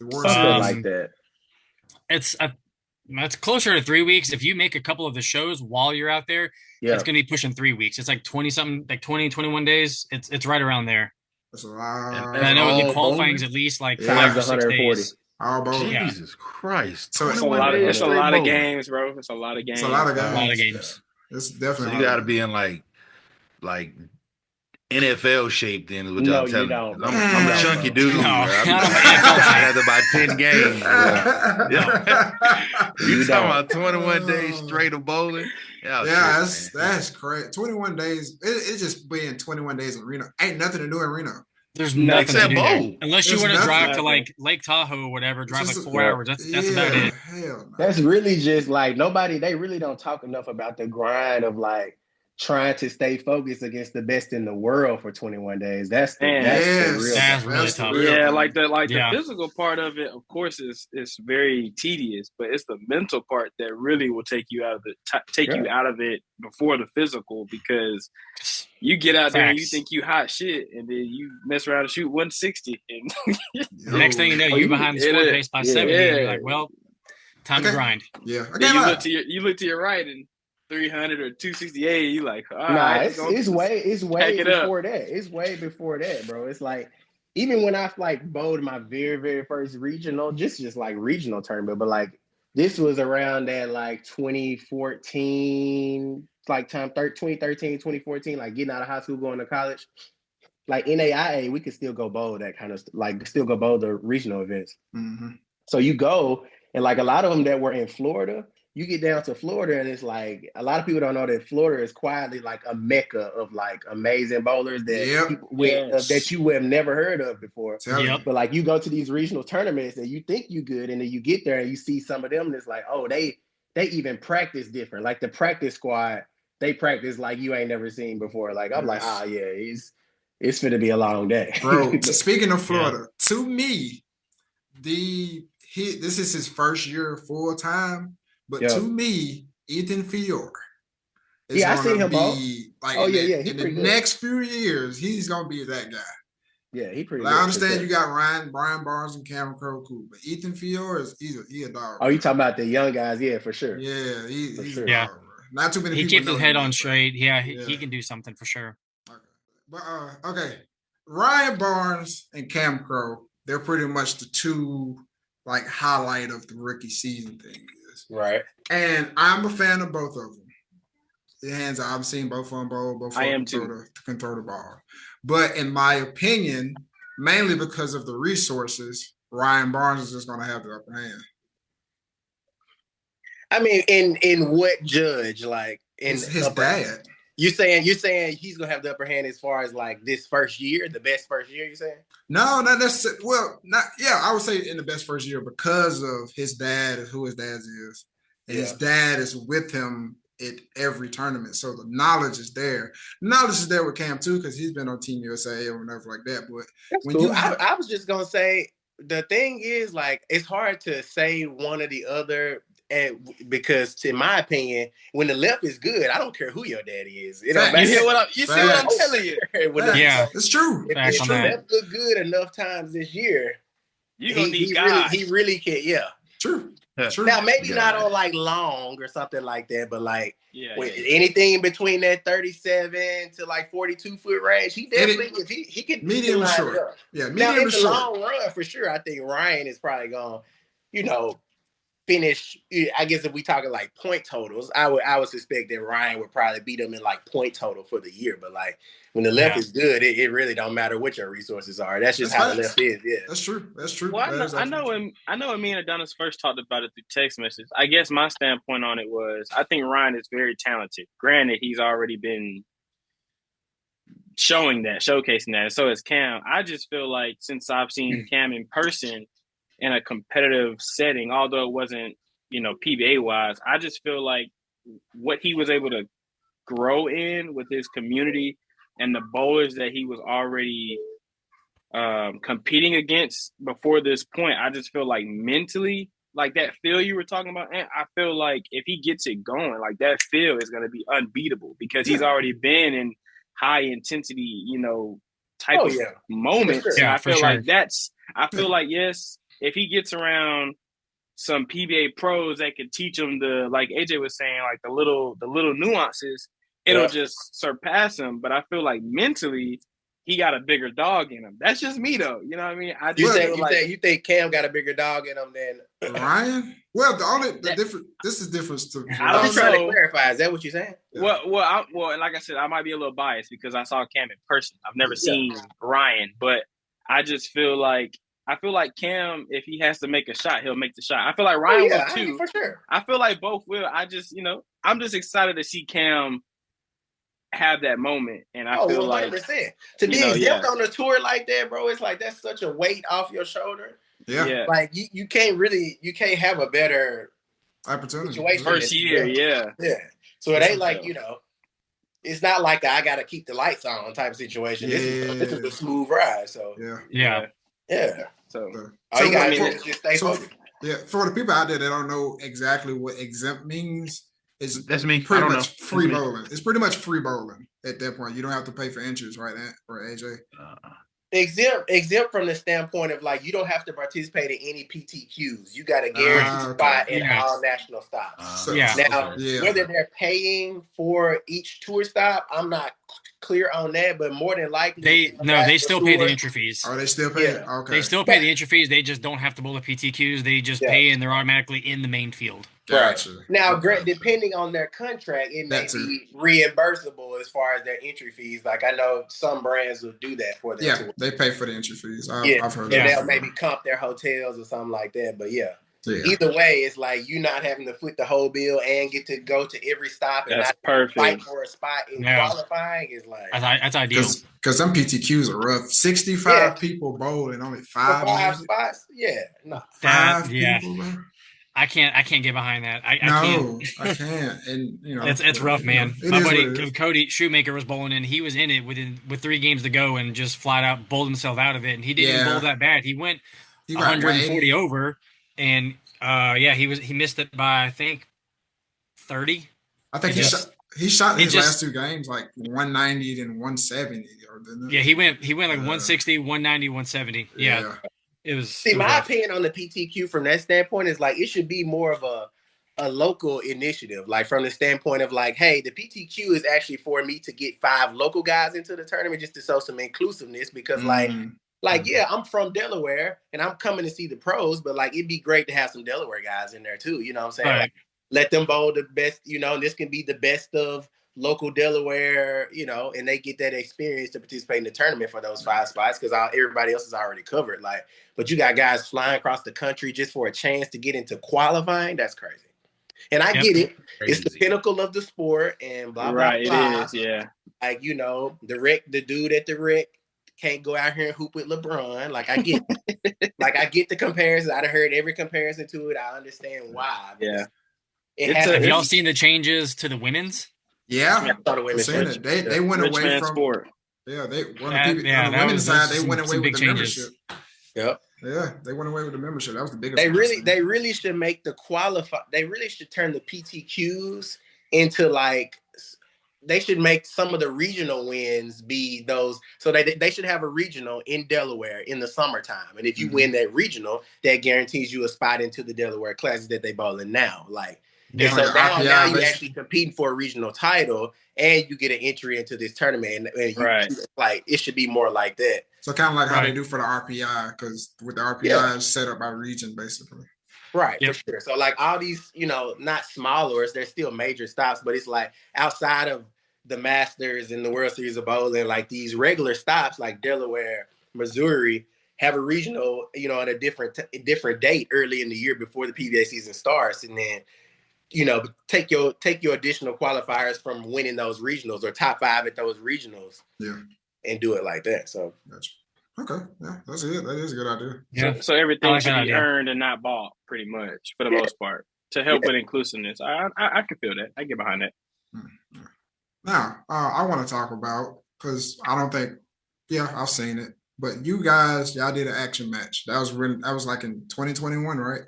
The World Series like that. It's closer to 3 weeks. If you make a couple of the shows while you're out there, it's going to be pushing 3 weeks. It's like 20-something, like 20, 21 days. It's right around there. That's a lot. And I know the qualifying is at least like 5 or 6 days. Jesus Christ. So it's a lot of games, bro. It's a lot of games. It's a lot of games. A lot of games. It's definitely. So you got to be in like NFL shape then is what No, y'all you telling me. don't, bro. I'm You a don't, chunky bro. dude, No, bro. I be not popping NFL out shape. after about 10 games, bro. You You talking don't. about 21 days straight of bowling? Y'all Yeah, tripping, man. that's crazy. 21 days. It's just being 21 days in Reno. Ain't nothing to do in Reno. There's Nothing. nothing to Except do there bowl. unless you There's want to drive nothing. to Nothing. like Lake Tahoe or whatever. It's Drive like just 4 hours. That's about yeah, it. hell no. That's really just like nobody, they really don't talk enough about the grind of like trying to stay focused against the best in the world for 21 days. That's the Man, real That's grind. really That's the tough. real yeah, thing. like the Yeah. physical part of it, of course, is very tedious, but it's the mental part that really will take you out of you out of it before the physical, because you get out there and you Facts. think you hot shit, and then you mess around and shoot 160, and The next thing you know, you behind the score pace by 70, and you're like, well, time to grind. Yeah, I then can't lie. you look to your right and 300 or 268, you like, all Nah, right, it's way pack it up. before that. It's way before that, bro. It's like even when I like bowled my very first regional, just like regional tournament, but like this was around that like 2014, like 2013, 2014, like getting out of high school, going to college. Like NAIA, we could still go bowl that kind of like still go bowl the regional events. Mm-hmm. So you go, and like a lot of them that were in Florida, you get down to Florida, and it's like a lot of people don't know that Florida is quietly like a mecca of like amazing bowlers that people that you have never heard of before. Yep. But like you go to these regional tournaments and you think you good, and then you get there and you see some of them, and it's like, oh, they even practice different. Like the practice squad, they practice like you ain't never seen before. Like I'm like, yeah, it's going to be a long day, bro. Speaking of Florida, to me, this is his first year full time, but to me, Ethan Fiore is I see him be like in the good. next few years, he's gonna be that guy. Yeah, he pretty like, good. I understand you got Brian Barnes and Cameron Crowe, cool, but Ethan Fiore he a dog. Oh, you talking about the young guys? Yeah, for sure. Yeah, he's sure. a dog, bro. Not too many he people keeps know his head him on yet, straight. Yeah, he can do something for sure. Okay. But okay, Ryan Barnes and Cam Crowe, they're pretty much the two like highlight of the rookie season thing is. Right. And I'm a fan of both of them. The hands I've seen both of them bowl, both of them can throw the ball. But in my opinion, mainly because of the resources, Ryan Barnes is just going to have the upper hand. I mean, in what judge? Like in his dad. You're saying he's gonna have the upper hand as far as like this first year, the best first year. You saying? No, not necessarily. Well, I would say in the best first year because of his dad, who his dad is, and his dad is with him at every tournament, so the knowledge is there. Knowledge is there with Cam too because he's been on Team USA or whatever like that. But that's cool. I was just gonna say the thing is like it's hard to say one or the other. And because, in my opinion, when the left is good, I don't care who your daddy is. It don't matter. You see what I'm telling you? It's true. If the left look good enough times this year, you gonna need God. He really can. Yeah, true. Now maybe not on like long or something like that, but like anything between that 37 to like 42-foot range, he definitely if he could medium and short. Yeah, medium now in and the short. long run for sure. I think Ryan is probably gonna, finish. I guess if we talking like point totals, I would suspect that Ryan would probably beat him in like point total for the year. But like when the left is good, it really don't matter what your resources are. That's just how the left is. Yeah, that's true. That's true. Well, I know when me and Adonis first talked about it through text message. I guess my standpoint on it was I think Ryan is very talented. Granted, he's already been showcasing that. And so is Cam. I just feel like since I've seen Cam in person in a competitive setting, although it wasn't, PBA wise, I just feel like what he was able to grow in with his community and the bowlers that he was already competing against before this point, I just feel like mentally, like that feel you were talking about, and I feel like if he gets it going, like that feel is going to be unbeatable because he's already been in high intensity, type of moments. Yeah, I feel sure. like I feel like, yes, if he gets around some PBA pros that can teach him like AJ was saying, like the little nuances, it'll just surpass him. But I feel like mentally, he got a bigger dog in him. That's just me though. You know what I mean? I just you think Cam got a bigger dog in him than Ryan? Well, the different. This is different to. I don't trying know. to clarify. Is that what you're saying? Well, and like I said, I might be a little biased because I saw Cam in person. I've never seen Ryan, but I just feel like Cam, if he has to make a shot, he'll make the shot. I feel like Ryan will too. I mean, for sure. I feel like both will. I'm just excited to see Cam have that moment, and I feel 100%. Like to be exempt on a tour like that, bro, it's like that's such a weight off your shoulder. Yeah. Like you can't have a better opportunity first year. Yeah. So it ain't like, it's not like I got to keep the lights on type of situation. This is a smooth ride. So yeah. So all you got to do is just stay focused. Yeah, for the people out there that don't know exactly what exempt means, that's me. Pretty much free bowling. It's pretty much free bowling at that point. You don't have to pay for entries, right, AJ? Exempt from the standpoint of like you don't have to participate in any PTQs. You got a guaranteed spot in all national stops. Whether they're paying for each tour stop, I'm not clear on that, but more than likely they still pay the entry fees. Oh, they still pay? Yeah. Okay. They still pay the entry fees. They just don't have to bowl the PTQs. They just pay and they're automatically in the main field. Gotcha. Right. Now, depending on their contract, it may be reimbursable as far as their entry fees. Like I know some brands will do that for them. Yeah, they pay for the entry fees. I've heard that. They'll maybe comp their hotels or something like that. But either way, it's like you not having to foot the whole bill and get to go to every stop and fight for a spot in qualifying is like that's ideal. Because some PTQs are rough. 65 people bowl and only five spots. Yeah, no. Five people, man. I can't get behind that. I can't. And it's rough, man. My buddy Cody Shoemaker was bowling and he was in it with 3 games to go and just flat out bowled himself out of it. And he didn't bowl that bad. He went 140 over, and he missed it by I think 30. I think he shot his last 2 games like 190 then 170. He went like 160, 190, 170. Yeah. It was my opinion on the PTQ from that standpoint is like it should be more of a local initiative, like from the standpoint of like, hey, the PTQ is actually for me to get 5 local guys into the tournament just to show some inclusiveness because I'm from Delaware and I'm coming to see the pros, but like it'd be great to have some Delaware guys in there too. You know what I'm saying? Right. Like, let them bowl the best, and this can be the best of local Delaware, and they get that experience to participate in the tournament for those 5 spots because everybody else is already covered. Like, but you got guys flying across the country just for a chance to get into qualifying. That's crazy. And I get it. Crazy. It's the pinnacle of the sport and blah, blah, blah. It is, yeah. Like, the dude at the rec can't go out here and hoop with LeBron. Like, I get it. Like, I get the comparison. I've heard every comparison to it. I understand why. Yeah. Have y'all seen the changes to the women's? Yeah. I thought they went Richmond away from sport. Yeah, on the women's side, they went away with the membership. Yep. Yeah, they went away with the membership. That was the biggest. They really should make they really should turn the PTQs into like they should make some of the regional wins be those. So they should have a regional in Delaware in the summertime. And if you win that regional, that guarantees you a spot into the Delaware classes that they bowl in now. Like, so now you're actually competing for a regional title and you get an entry into this tournament. And like it should be more like that. So kind of like how they do for the RPI, because with the RPI it's set up by region basically. Right, for sure. So like all these, not smallers, they're still major stops, but it's like outside of the Masters and the World Series of Bowling, like these regular stops like Delaware, Missouri, have a regional, on a different date early in the year before the PBA season starts, and then take your additional qualifiers from winning those regionals or top 5 at those regionals, and do it like that. So okay, yeah, that's it. That is a good idea. Yeah. So everything should be earned and not bought, pretty much, for the most part, to help with inclusiveness. I can feel that. I get behind that. Mm-hmm. Now, I want to talk about, because I don't think, I've seen it, but y'all did an action match. That was like in 2021, right?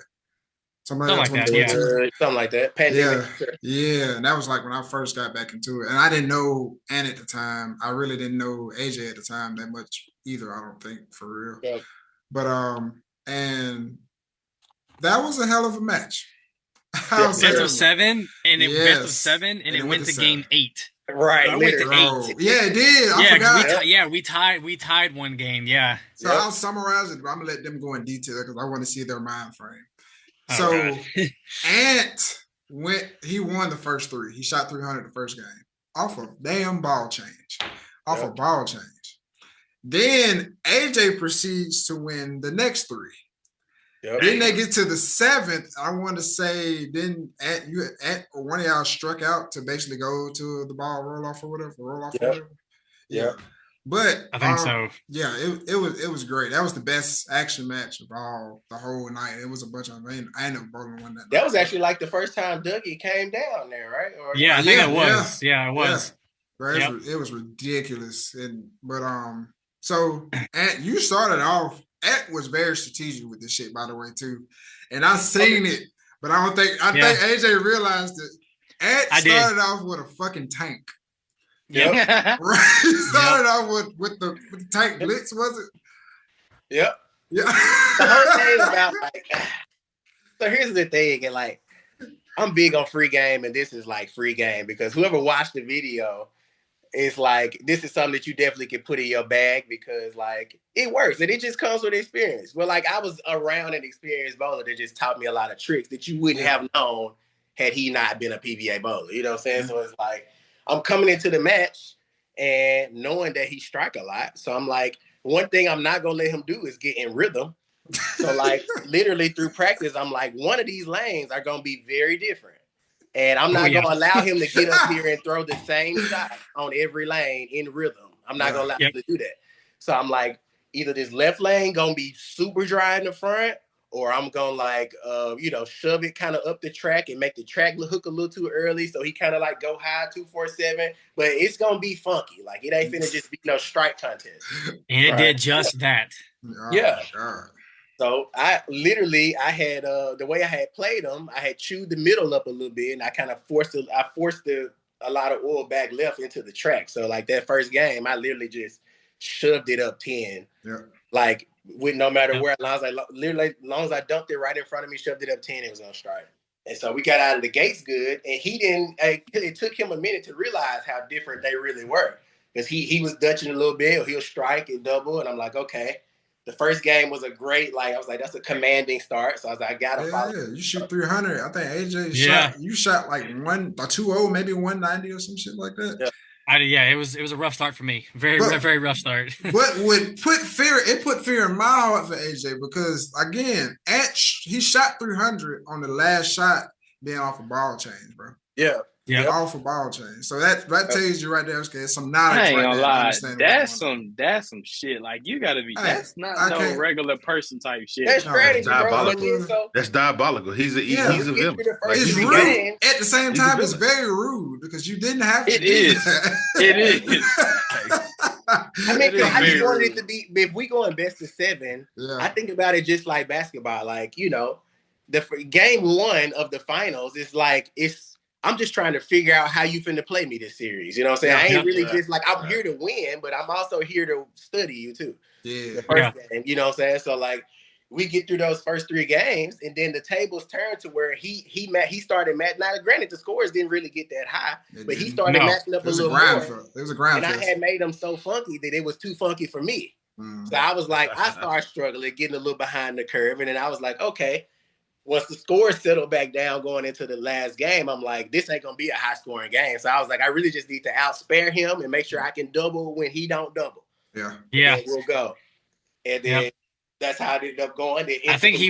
Something like that. Something like that. Pandemic. Yeah. And that was like when I first got back into it. And I didn't know Ann at the time. I really didn't know AJ at the time that much either, I don't think, for real. Yeah. But and that was a hell of a match. Best of 7, and it went to game 8. Right. Literally. Yeah, it did. I forgot. We tied one game. Yeah. So I'll summarize it, but I'm gonna let them go in detail because I want to see their mind frame. Oh, so Ant he won the first 3. He shot 300 the first game off of damn ball change. Off of ball change. Then AJ proceeds to win the next 3. Yep. Then they get to the 7th. I want to say then one of y'all struck out to basically go to the ball roll off or whatever. Yeah. But I think so. Yeah, it was great. That was the best action match of the whole night. It was a bunch of I ain't never Bowling won that. That was actually like the first time Dougie came down there, right? I think it was. Yeah, it was. Yeah. It was ridiculous. So Ant, you started off. Ant was very strategic with this shit, by the way, too. And I seen it, but I think AJ realized that Ant started off with a fucking tank. Yep. Right. He started off with the tank blitz, was it? Yep. Yeah. The whole thing about so here's the thing, and I'm big on free game, and this is free game because whoever watched the video, it's this is something that you definitely can put in your bag because it works and it just comes with experience. Well, I was around an experienced bowler that just taught me a lot of tricks that you wouldn't have known had he not been a PBA bowler. You know what I'm saying? So it's I'm coming into the match and knowing that he strike a lot. So I'm one thing I'm not gonna let him do is get in rhythm. So literally through practice, I'm one of these lanes are gonna be very different. And I'm not going to allow him to get up here and throw the same shot on every lane in rhythm. I'm not going to allow him to do that. So I'm either this left lane going to be super dry in the front, or I'm going to shove it kind of up the track and make the track hook a little too early. So he kind of go high 247, but it's going to be funky. It ain't finna just be no strike contest. And it did just that. Oh, yeah. God. So I had the way I had played them, I had chewed the middle up a little bit, and I kind of forced a lot of oil back left into the track. So that first game, I literally just shoved it up 10. Yeah. With no matter where, as long as I dumped it right in front of me, shoved it up 10, it was on strike. And so we got out of the gates good, and he didn't. It took him a minute to realize how different they really were, because he was dutching a little bit, or he'll strike and double, and I'm okay. The first game was a great, I was that's a commanding start. So I was I got to follow. Yeah, you shoot 300. I think AJ shot 2-0, maybe 190 or some shit like that. Yeah. It was a rough start for me. Very rough start. But it put fear in my heart for AJ because, again, he shot 300 on the last shot being off a ball change, bro. Yeah. Yeah, off of ball change. So that tells you right there, okay, some knowledge. I ain't right gonna there, lie, that's some shit. You gotta be. That's not no regular person type shit. That's strategy, diabolical. Bro. That's diabolical. He's a villain. It's rude. At the same time, it's very rude because you didn't have to. It is. I mean, I just wanted it to be. If we go in best of 7, I think about it just like basketball. The game 1 of the finals is I'm just trying to figure out how you finna play me this series. You know what I'm saying? I ain't really just I'm here to win, but I'm also here to study you too. Yeah. The first game, you know what I'm saying? So we get through those first 3 games, and then the tables turn to where he started matching. Now, granted, the scores didn't really get that high, but he started matching up a little more. It was a grind. And I had made them so funky that it was too funky for me. So I was I started struggling, getting a little behind the curve, and then I was okay. Once the score settled back down going into the last game, I'm this ain't going to be a high-scoring game. So I was I really just need to outspare him and make sure I can double when he don't double. Yeah. And we'll go. And then that's how it ended up going. I think he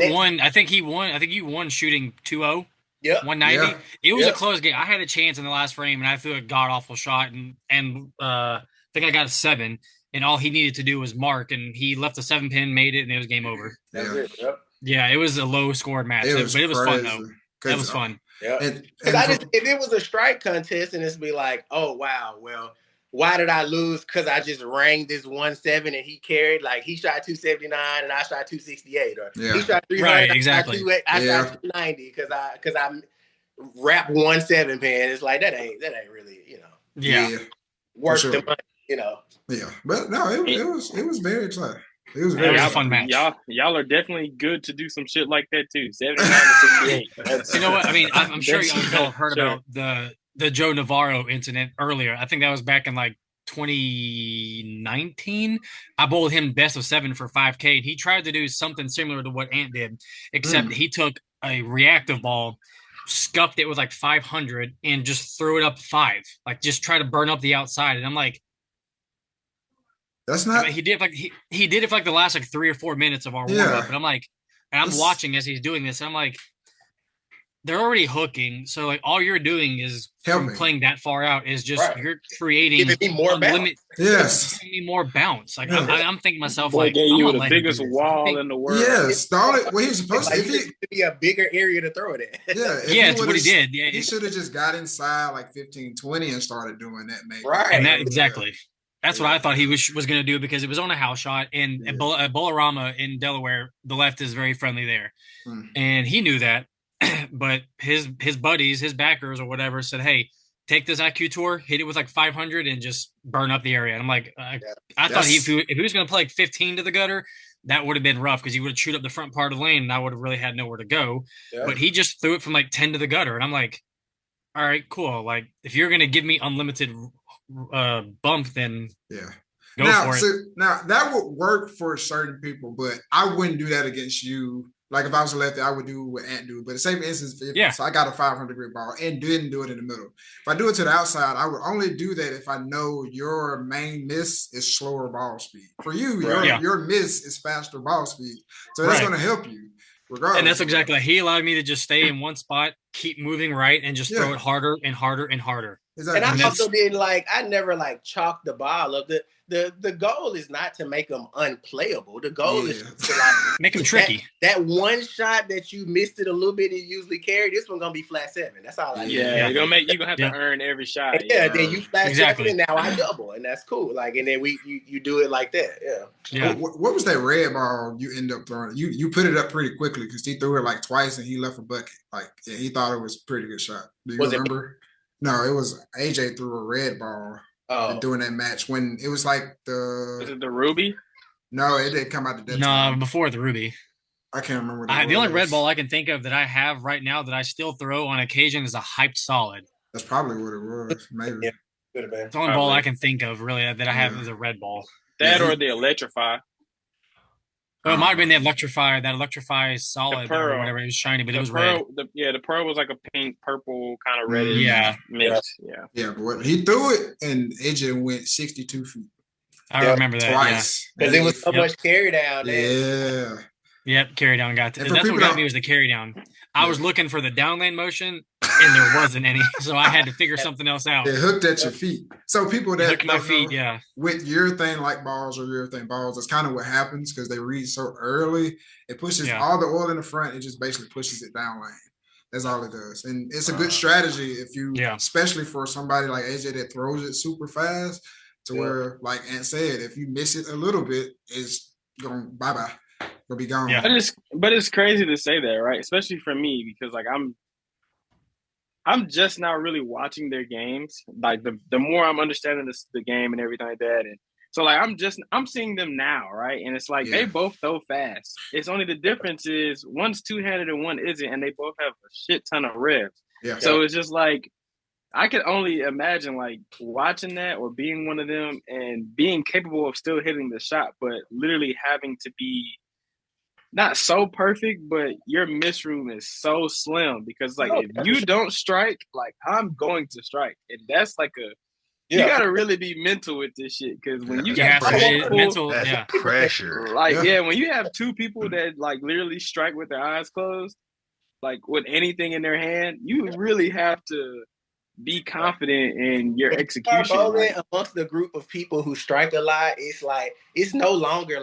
won shooting 2-0. Yep. 190. Yeah. It was a close game. I had a chance in the last frame, and I threw a god-awful shot, and I think I got a 7, and all he needed to do was mark, and he left the 7-pin, made it, and it was game over. That's it. Yep. Yeah, it was a low-scored match, but it was fun, though. That was fun. Yeah. If it was a strike contest and it's be oh, wow, well, why did I lose? Because I just rang this 1-7 and he carried, he shot 279 and I shot 268. Or he shot 300, right, exactly. I shot 290 because I wrapped 1-7 pin. It's that ain't really, worth the money, Yeah, but no, it was very exciting. It was a fun match. Y'all are definitely good to do some shit like that too. 79 to 68. You know what? I mean, I'm sure y'all have heard about the the Joe Navarro incident earlier. I think that was back in like 2019. I bowled him best of 7 for 5K. And he tried to do something similar to what Ant did, except he took a reactive ball, scuffed it with like 500, and just threw it up 5. Like just try to burn up the outside. And I'm like, that's not. He did it for like the last like 3 or 4 minutes of our warm up, and I'm like, and I'm watching as he's doing this, and I'm like, they're already hooking, so like all you're doing is from playing that far out is just you're creating more bounce. Yes, giving me more bounce. Like I'm thinking to myself, boy, like, gave you the biggest wall in the world. Yeah, started what he was supposed to. If it be a bigger area to throw it at. Yeah, it's what he did. Yeah, he should have just got inside like 15, 20 and started doing that. Maybe right, and that exactly. That's what I thought he was going to do, because it was on a house shot, and at Bolorama in Delaware, the left is very friendly there, and he knew that. But his buddies, his backers or whatever, said, "Hey, take this IQ tour, hit it with like 500, and just burn up the area." And I'm like, I thought if he was going to play like 15 to the gutter, that would have been rough, because he would have chewed up the front part of the lane, and I would have really had nowhere to go. Yeah. But he just threw it from like 10 to the gutter, and I'm like, all right, cool. Like if you're going to give me unlimited bump, then go for it. Now that would work for certain people, but I wouldn't do that against you. Like if I was a lefty, I would do what Ant do. But the same instance, so I got a 500 grit ball and didn't do it in the middle. If I do it to the outside, I would only do that if I know your main miss is slower ball speed. For you, your miss is faster ball speed. So that's going to help you. Regardless. And that's exactly like, he allowed me to just stay in one spot, keep moving right, and just throw it harder and harder and harder. Exactly. And I also didn't I never chalk the ball up. The goal is not to make them unplayable. The goal is to make them tricky. That one shot that you missed it a little bit and usually carry, this one gonna be flat 7. That's all I do. You're gonna have to earn every shot. Then you flat 7 and now I double, and that's cool. And then you do it like that. Yeah. What was that red ball you end up throwing? You put it up pretty quickly, because he threw it twice and he left a bucket. He thought it was a pretty good shot. Do you remember? No, it was AJ threw a red ball. Doing that match when it was Was it the Ruby? No, it didn't come out the dead. No, before the Ruby. I can't remember. The only red ball I can think of that I have right now that I still throw on occasion is a hyped solid. That's probably what it was. Maybe. Yeah, could have been. It's the only ball I can think of really that I have is a red ball. That or the Electrify. Oh, it might have been the Electrify. That Electrify solid or whatever. It was shiny, but it was red. The pearl was like a pink, purple kind of reddish mix. Yeah, but he threw it and AJ went 62 feet. I remember that twice because it was so much carry down. Yeah. Yep, carry down got to. That's what got me was the carry down. I was looking for the down lane motion, and there wasn't any, so I had to figure something else out. It hooked at your feet. So people that hooked my feet, with urethane like balls or urethane balls, that's kind of what happens because they read so early. It pushes all the oil in the front. It just basically pushes it down lane. That's all it does, and it's a good strategy if you, especially for somebody like AJ that throws it super fast. To where, like Ant said, if you miss it a little bit, it's going bye-bye. It'll be gone. Yeah. But it's crazy to say that, right? Especially for me, because I'm just now really watching their games. Like the more I'm understanding the game and everything like that. And so I'm seeing them now, right? And it's like they both throw fast. It's only the difference is one's two-handed and one isn't, and they both have a shit ton of revs. Yeah. So it's just like I could only imagine watching that or being one of them and being capable of still hitting the shot, but literally having to be not so perfect, but your miss room is so slim because if you don't strike, I'm going to strike. And that's you gotta really be mental with this shit because when you got mental pressure. When you have two people that literally strike with their eyes closed, with anything in their hand, you really have to be confident in your execution. Amongst the group of people who strike a lot, it's no longer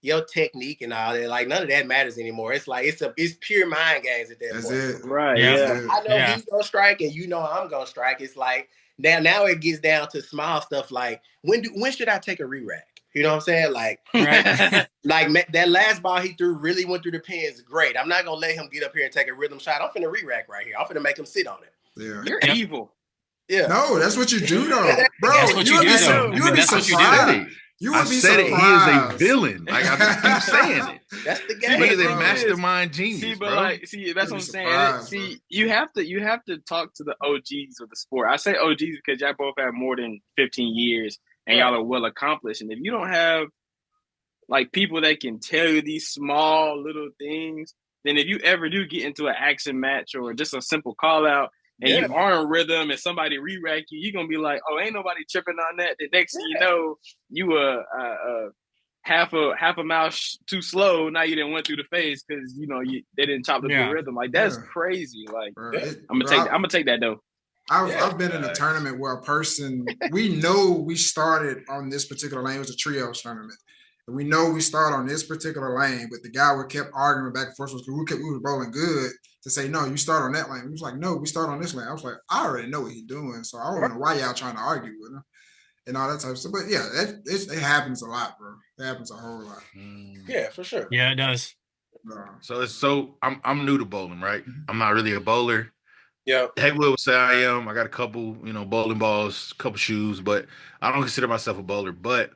your technique and all that. None of that matters anymore. It's it's pure mind games at that point. That's it. Right. Yeah. I know he's gonna strike and you know I'm gonna strike. It's now it gets down to small stuff when should I take a re-rack? You know what I'm saying? That last ball he threw really went through the pins. Great. I'm not gonna let him get up here and take a rhythm shot. I'm finna re-rack right here. I'm finna make him sit on it. Yeah. You're evil. Yeah. No, that's what you do though. Bro, that's what you do though. You'll be surprised. You would be surprised. He is a villain. Like I just keep saying it. That's the game. He is a mastermind genius. See, but bro. that's what I'm saying. See, you have to talk to the OGs of the sport. I say OGs because y'all both have more than 15 years and y'all are well accomplished. And if you don't have like people that can tell you these small little things, then if you ever do get into an action match or just a simple call out and you are in rhythm and somebody re-rack you, you're gonna be like, oh, ain't nobody tripping on that. The next thing you know, you half a mile too slow. Now you didn't went through the face because they didn't chop the rhythm. Like that's crazy. Like I'm gonna take that though. I've been in a tournament where a person we know we started on this particular lane. It was a trios tournament. And we know we started on this particular lane, but the guy we kept arguing back and forth because we were bowling good to say, no, you start on that lane. He was like, no, we start on this lane. I was like, I already know what he's doing, so I don't know why y'all trying to argue with him and all that type of stuff. But yeah, it happens a lot, bro. It happens a whole lot. Yeah, for sure. Yeah, it does. So I'm new to bowling, right? I'm not really a bowler. Yeah. Heck will say I am. I got a couple, bowling balls, couple shoes, but I don't consider myself a bowler. But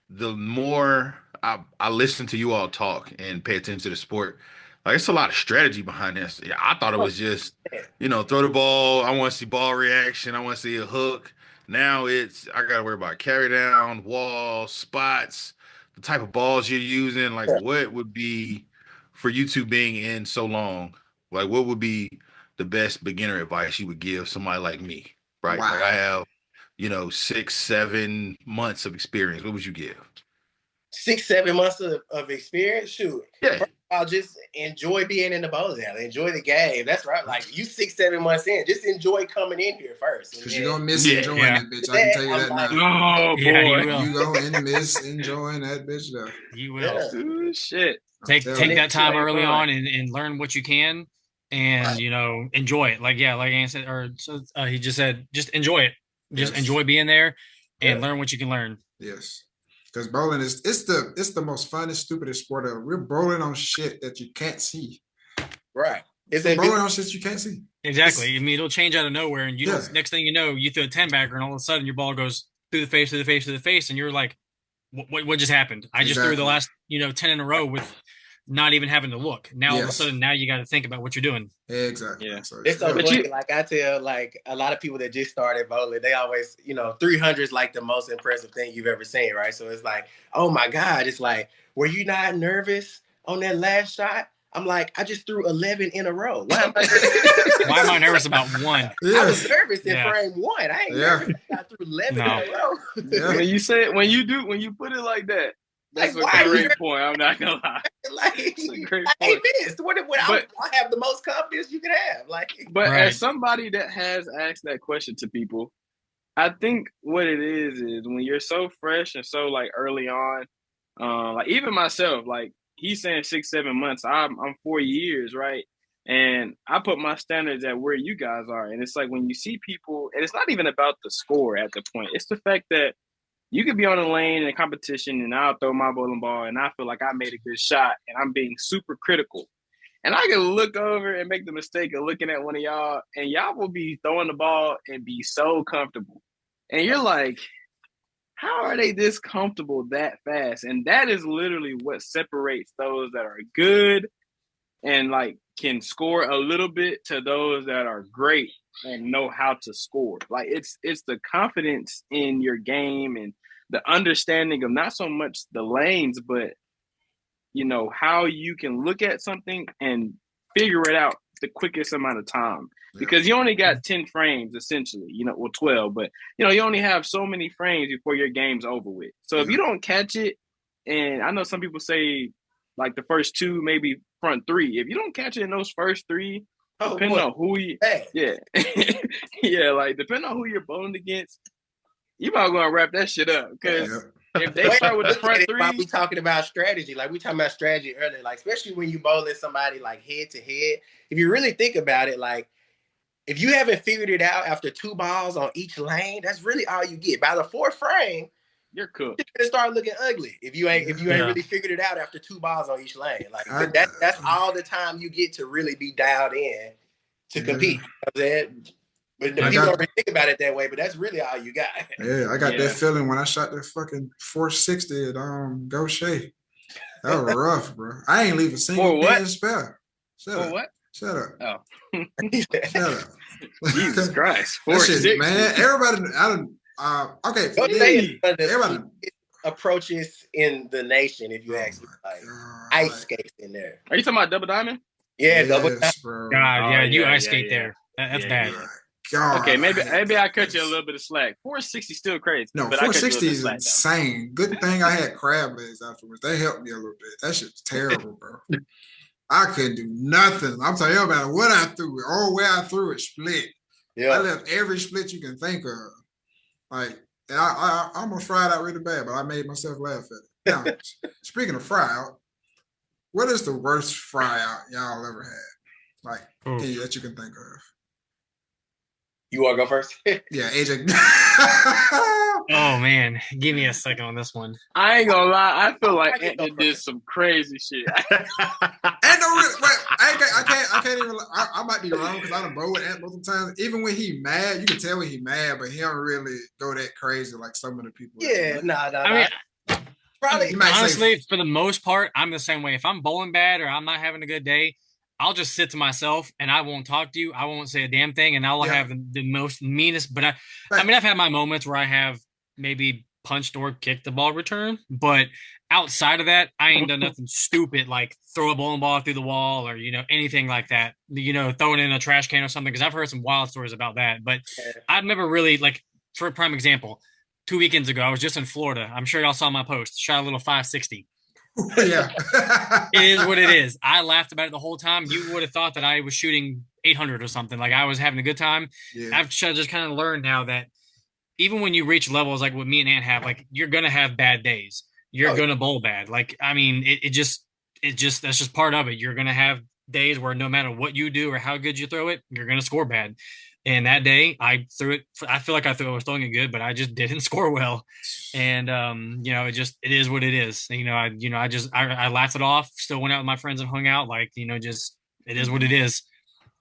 the more I listen to you all talk and pay attention to the sport, like it's a lot of strategy behind this. Yeah, I thought it was just, throw the ball. I want to see ball reaction. I want to see a hook. Now I got to worry about carry down, wall, spots, the type of balls you're using. Like what would be, for you two being in so long, like what would be the best beginner advice you would give somebody like me, right? Wow. Like I have, 6-7 months of experience. What would you give? 6-7 months of experience? Shoot. Yeah. I'll just enjoy being in the bowling alley. Enjoy the game. That's right. Like you 6-7 months in, just enjoy coming in here first. Because you're going to miss enjoying that bitch. I can tell you that now. Oh, boy. You going to miss enjoying that bitch though. You will. Ooh, shit. Take that time early on and learn what you can and, enjoy it. Like Ann said, or he just said, just enjoy it. Just enjoy being there and learn what you can learn. Yes. Because bowling it's the most funnest, stupidest sport ever. We're bowling on shit that you can't see. Right. It's bowling on shit you can't see. Exactly. It'll change out of nowhere, and next thing you know, you throw a 10-bagger, and all of a sudden your ball goes through the face, and you're like, "What just happened? I just threw the last 10 in a row with not even having to look. Now all of a sudden, now you got to think about what you're doing." Exactly. Yeah. So it's so funny. Like I tell, like a lot of people that just started bowling, they always, 300 is like the most impressive thing you've ever seen, right? So it's like, oh my God, it's like, were you not nervous on that last shot? I'm like, I just threw 11 in a row. Why am I nervous about one? I was nervous in frame one. I ain't nervous. I threw 11 in a row. When you put it like that, that's a great point. I'm not gonna lie. That's a great point. I missed. I have the most confidence you can have. But as somebody that has asked that question to people, I think what it is when you're so fresh and so like early on, like even myself, like he's saying 6-7 months. I'm 4 years, right? And I put my standards at where you guys are, and it's like when you see people, and it's not even about the score at the point. It's the fact that you could be on a lane in a competition and I'll throw my bowling ball and I feel like I made a good shot and I'm being super critical. And I can look over and make the mistake of looking at one of y'all and y'all will be throwing the ball and be so comfortable. And you're like, how are they this comfortable that fast? And that is literally what separates those that are good and like can score a little bit to those that are great and know how to score. Like it's the confidence in your game and the understanding of not so much the lanes, but how you can look at something and figure it out the quickest amount of time. Because you only got 10 frames essentially, 12, but you only have so many frames before your game's over with. So if you don't catch it, and I know some people say like the first two, maybe front three, if you don't catch it in those first three, depending on who you, like depending on who you're bowling against, you might want to wrap that shit up. Because if they start with the front three, we talking about strategy. Like we talking about strategy earlier. Like especially when you bowling somebody like head to head. If you really think about it, like if you haven't figured it out after 2 balls on each lane, that's really all you get. By the 4th frame, you're cooked. It's gonna start looking ugly if you ain't really figured it out after 2 balls on each lane. Like that's all the time you get to really be dialed in to compete. You know what I'm saying? But the people don't really think about it that way, but that's really all you got. Yeah, I got that feeling when I shot that fucking 460 at Go Shea. That was rough, bro. I ain't leave a single pin spare. What? Shut up. Oh. Shut up. Jesus Christ. That shit, man. Everybody, okay. Everybody approaches in the nation, if you ask me. Like, ice skates in there. Are you talking about Double Diamond? Yeah, Double Diamond. Bro. God, you ice skate there. That's bad. God, okay, maybe I cut you a little bit of slack. 460 still crazy. No, 460 is insane. Good thing I had crab legs afterwards. They helped me a little bit. That shit's terrible, bro. I couldn't do nothing. I'm telling you about what I threw it or where I threw it split. Yeah. I left every split you can think of. Like, and I almost fried out really bad, but I made myself laugh at it. Now, speaking of fry out, what is the worst fry out y'all ever had? Like, that you can think of? You want to go first? Yeah, AJ. Oh, man. Give me a second on this one. I ain't gonna lie. I feel like Ant did some crazy shit. I can't even. I might be wrong because I done bowled with Ant multiple times. Even when he mad, you can tell when he mad, but he don't really go that crazy like some of the people. Yeah, nah. I mean, probably honestly, for the most part, I'm the same way. If I'm bowling bad or I'm not having a good day, I'll just sit to myself and I won't talk to you. I won't say a damn thing, and I'll have the most meanest. But I mean, I've had my moments where I have maybe punched or kicked the ball return, but outside of that, I ain't done nothing stupid like throw a bowling ball through the wall or anything like that. Throw it in a trash can or something. Because I've heard some wild stories about that, but I've never really for a prime example. 2 weekends ago, I was just in Florida. I'm sure y'all saw my post. Shot a little 560. Yeah. It is what it is. I laughed about it the whole time. You would have thought that I was shooting 800 or something. Like I was having a good time. Yeah. I've just kind of learned now that even when you reach levels like what me and Ant have, like you're going to have bad days. You're going to bowl bad. Like, I mean, that's just part of it. You're going to have days where no matter what you do or how good you throw it, you're going to score bad. And that day I threw it. I feel like I was throwing it good, but I just didn't score well. And, it is what it is. I laughed it off, still went out with my friends and hung out. Like, it is what it is.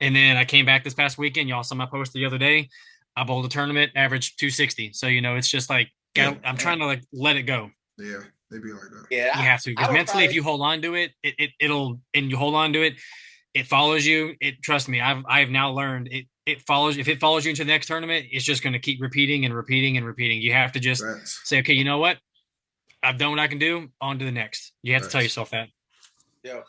And then I came back this past weekend. Y'all saw my post the other day. I bowled a tournament, averaged 260. So, it's just like, I'm trying to let it go. Yeah, they be like that. Yeah, you have to. Because mentally, if you hold on to it, it'll, and you hold on to it, it follows you. Trust me, I've now learned it follows. If it follows you into the next tournament, it's just going to keep repeating and repeating and repeating. You have to just say, okay, you know what? I've done what I can do. On to the next. You have to tell yourself that. Yeah.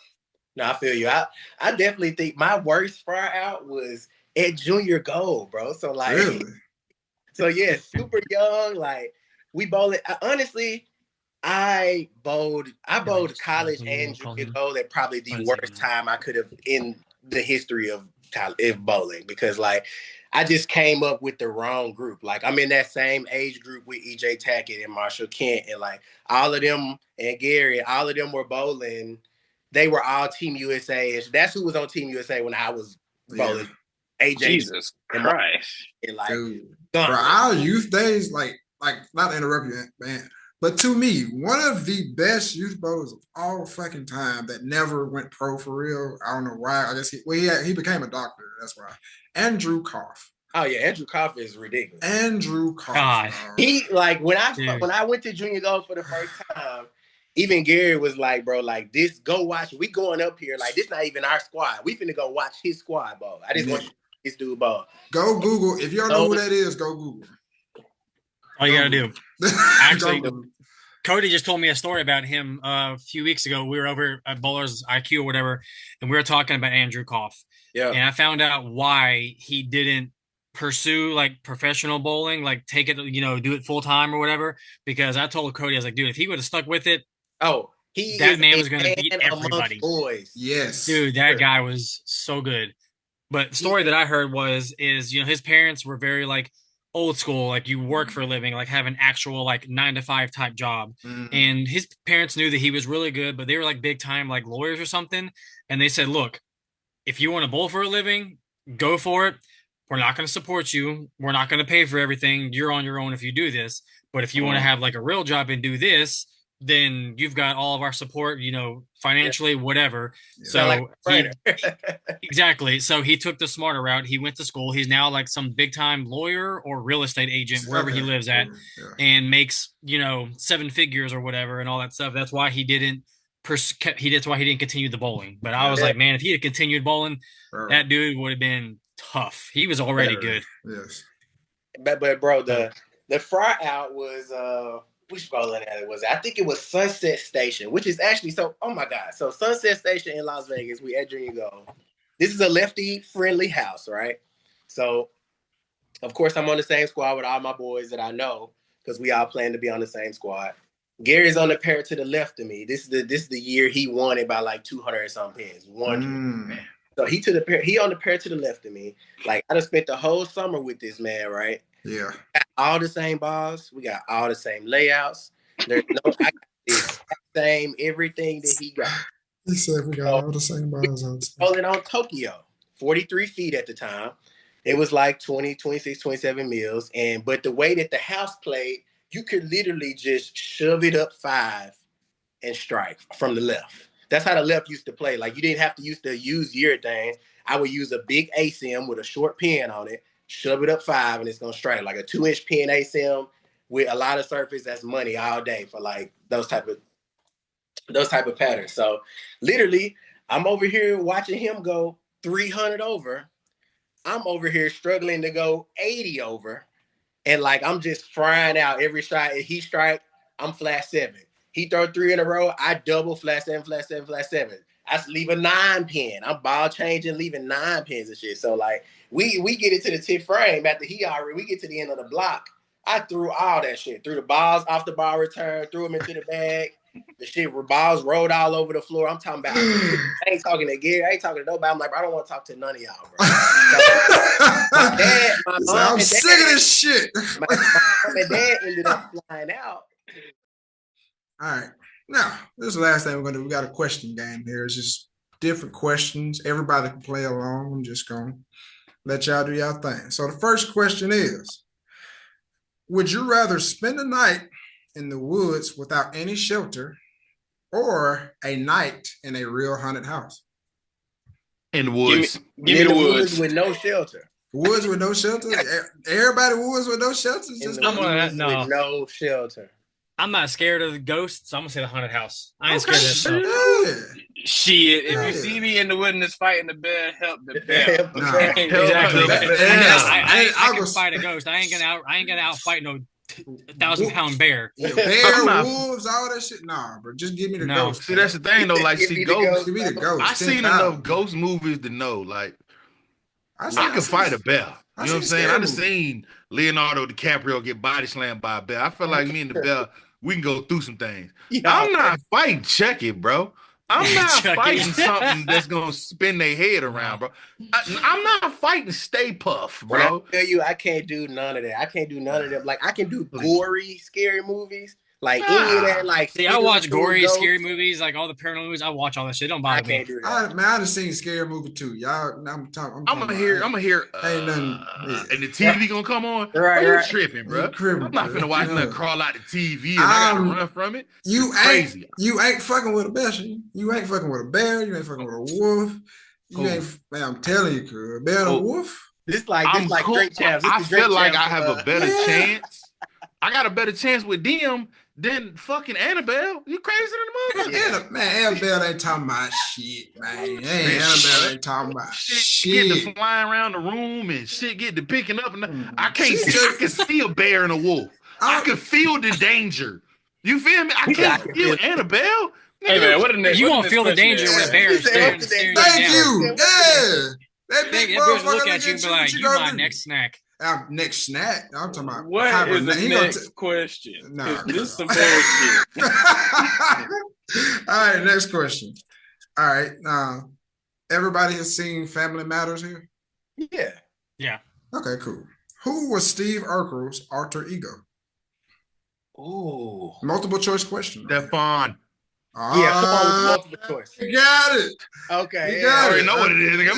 No, I feel you. I definitely think my worst fry out was at junior gold, bro. So really? So yeah, super young. Like we bowled. I bowled college and junior gold at probably the worst time I could have in the history of bowling, because like I just came up with the wrong group. Like I'm in that same age group with EJ Tackett and Marshall Kent, and like all of them and Gary, all of them were bowling. They were all Team USA. That's who was on Team USA when I was bowling. AJ, Jesus Christ! And like, bro, our youth days, like not to interrupt you, man, but to me, one of the best youth bowlers of all fucking time that never went pro for real. I don't know why. I guess he became a doctor. That's why. Andrew Koff. Oh yeah, Andrew Koff is ridiculous. Andrew Koff. God. He like when I went to junior gold for the first time. Even Gary was like, bro, like this, go watch. We going up here. Like, this not even our squad. We finna go watch his squad ball. I just want you to this dude ball. Go Google. If you don't know who that is, go Google. All you got to do. Actually, Cody just told me a story about him a few weeks ago. We were over at Bowlers IQ or whatever, and we were talking about Andrew Koff. Yeah. And I found out why he didn't pursue like professional bowling, like take it, do it full time or whatever. Because I told Cody, I was like, dude, if he would have stuck with it, that man was going to beat everybody. Boys. Yes, dude, that guy was so good. But the story that I heard is his parents were very like old school, like you work for a living, like have an actual like 9-to-5 type job. Mm-hmm. And his parents knew that he was really good, but they were like big time like lawyers or something. And they said, look, if you want to bowl for a living, go for it. We're not going to support you. We're not going to pay for everything. You're on your own if you do this. But if you want to have like a real job and do this, then you've got all of our support, financially, whatever. Yeah. So exactly. So he took the smarter route. He went to school. He's now like some big time lawyer or real estate agent wherever he lives at, and makes 7 figures or whatever and all that stuff. That's why he didn't. That's why he didn't continue the bowling. But I was like, man, if he had continued bowling, that dude would have been tough. He was already good. Yes. But bro, the fry out was which bowling alley was it? I think it was Sunset Station, which is actually oh my God. So Sunset Station in Las Vegas, we at Junior Gold. This is a lefty friendly house, right? So of course I'm on the same squad with all my boys that I know because we all plan to be on the same squad. Gary's on the pair to the left of me. This is the year he won it by like 200 and some pins. So he on the pair to the left of me. Like I just spent the whole summer with this man, right? Yeah. Got all the same balls. We got all the same layouts. There's I got the same everything that he got. He said we got all the same balls. Bowling on Tokyo, 43 feet at the time. It was like 20, 26, 27 mils. But the way that the house played, you could literally just shove it up 5 and strike from the left. That's how the left used to play. Like you didn't have to use your thing. I would use a big ASIM with a short pin on it, shove it up 5, and it's gonna strike. Like a 2-inch pin ASIM with a lot of surface. That's money all day for like those type of patterns. So literally, I'm over here watching him go 300 over. I'm over here struggling to go 80 over. And like I'm just frying out every shot. If he strike, I'm flat 7. He throw 3 in a row, I double flat 7, flat 7, flat 7. I leave a 9 pin. I'm ball changing, leaving 9 pins and shit. So like we get into the 10th frame after we get to the end of the block. I threw all that shit. Threw the balls off the ball return, threw them into the bag. The balls rolled all over the floor. I'm talking about, I ain't talking to Gary. I ain't talking to nobody. I'm like, bro, I don't want to talk to none of y'all, bro. My mom I'm sick of this shit. My mom and dad ended up flying out. All right. Now, this is the last thing we're going to do. We got a question game here. It's just different questions. Everybody can play along. I'm just going to let y'all do y'all thing. So the first question is, would you rather spend a night in the woods without any shelter or a night in a real haunted house? In the woods. Give me the woods with no shelter. Woods with no shelter? Everybody woods with no shelter? With no shelter. I'm not scared of the ghosts, so I'm gonna say the haunted house. I ain't scared of that stuff. Shit, if you see me in the wilderness fighting the bear, help the bear. Exactly. I can fight a ghost. I ain't gonna out fight no 1,000-pound bear. Bear, wolves, all that shit. Nah, bro. Just give me the ghost. See, that's the thing though. Like, see, ghosts. Give me the ghost. I seen enough ghost movies to know. Like, I can fight a bear. You know what I'm saying? I just seen Leonardo DiCaprio get body slammed by a bear. I feel like me and the bear, we can go through some things. I'm not fighting Chucky, bro. I'm not fighting something that's gonna spin their head around, bro. I'm not fighting Stay Puff, bro. I tell you, I can't do none of that. I can't do none of them. Like I can do gory, scary movies. Like any of that, like see, I watch gory, scary movies, like all the paranormal movies. I watch all that shit. Don't bother me. I done seen scary movie too. Y'all, I'm gonna hear. Ain't nothing. And the TV gonna come on. Right. You tripping, bro? I'm not finna watch nothing crawl out the TV and I gotta run from it. You ain't fucking with a bear. You ain't fucking with a bear. You ain't fucking with a wolf. You ain't. Man, I'm telling you, cuz. Bear and a wolf. This like drink champs. I feel like I have a better chance. I got a better chance with them than fucking Annabelle. You crazy than the mother? Man, Annabelle ain't talking about shit, man. Annabelle ain't talking about shit. Get to flying around the room and shit get to picking up. And I can see a bear and a wolf. I can feel the danger. You feel me? I can't feel Annabelle. Hey man, what you gonna feel the danger when a bear is staring you down? Thank you. Yeah. That big motherfucker look at you and be like, "You my next snack." Next snack. I'm talking about what is the next question? Nah, this is some bullshit. All right, next question. All right, everybody has seen Family Matters here. Yeah. Okay, cool. Who was Steve Urkel's alter ego? Ooh, multiple choice question. Stefan. Yeah, come on with multiple choice. You got it. Okay. I already know what it is. I'm the OG.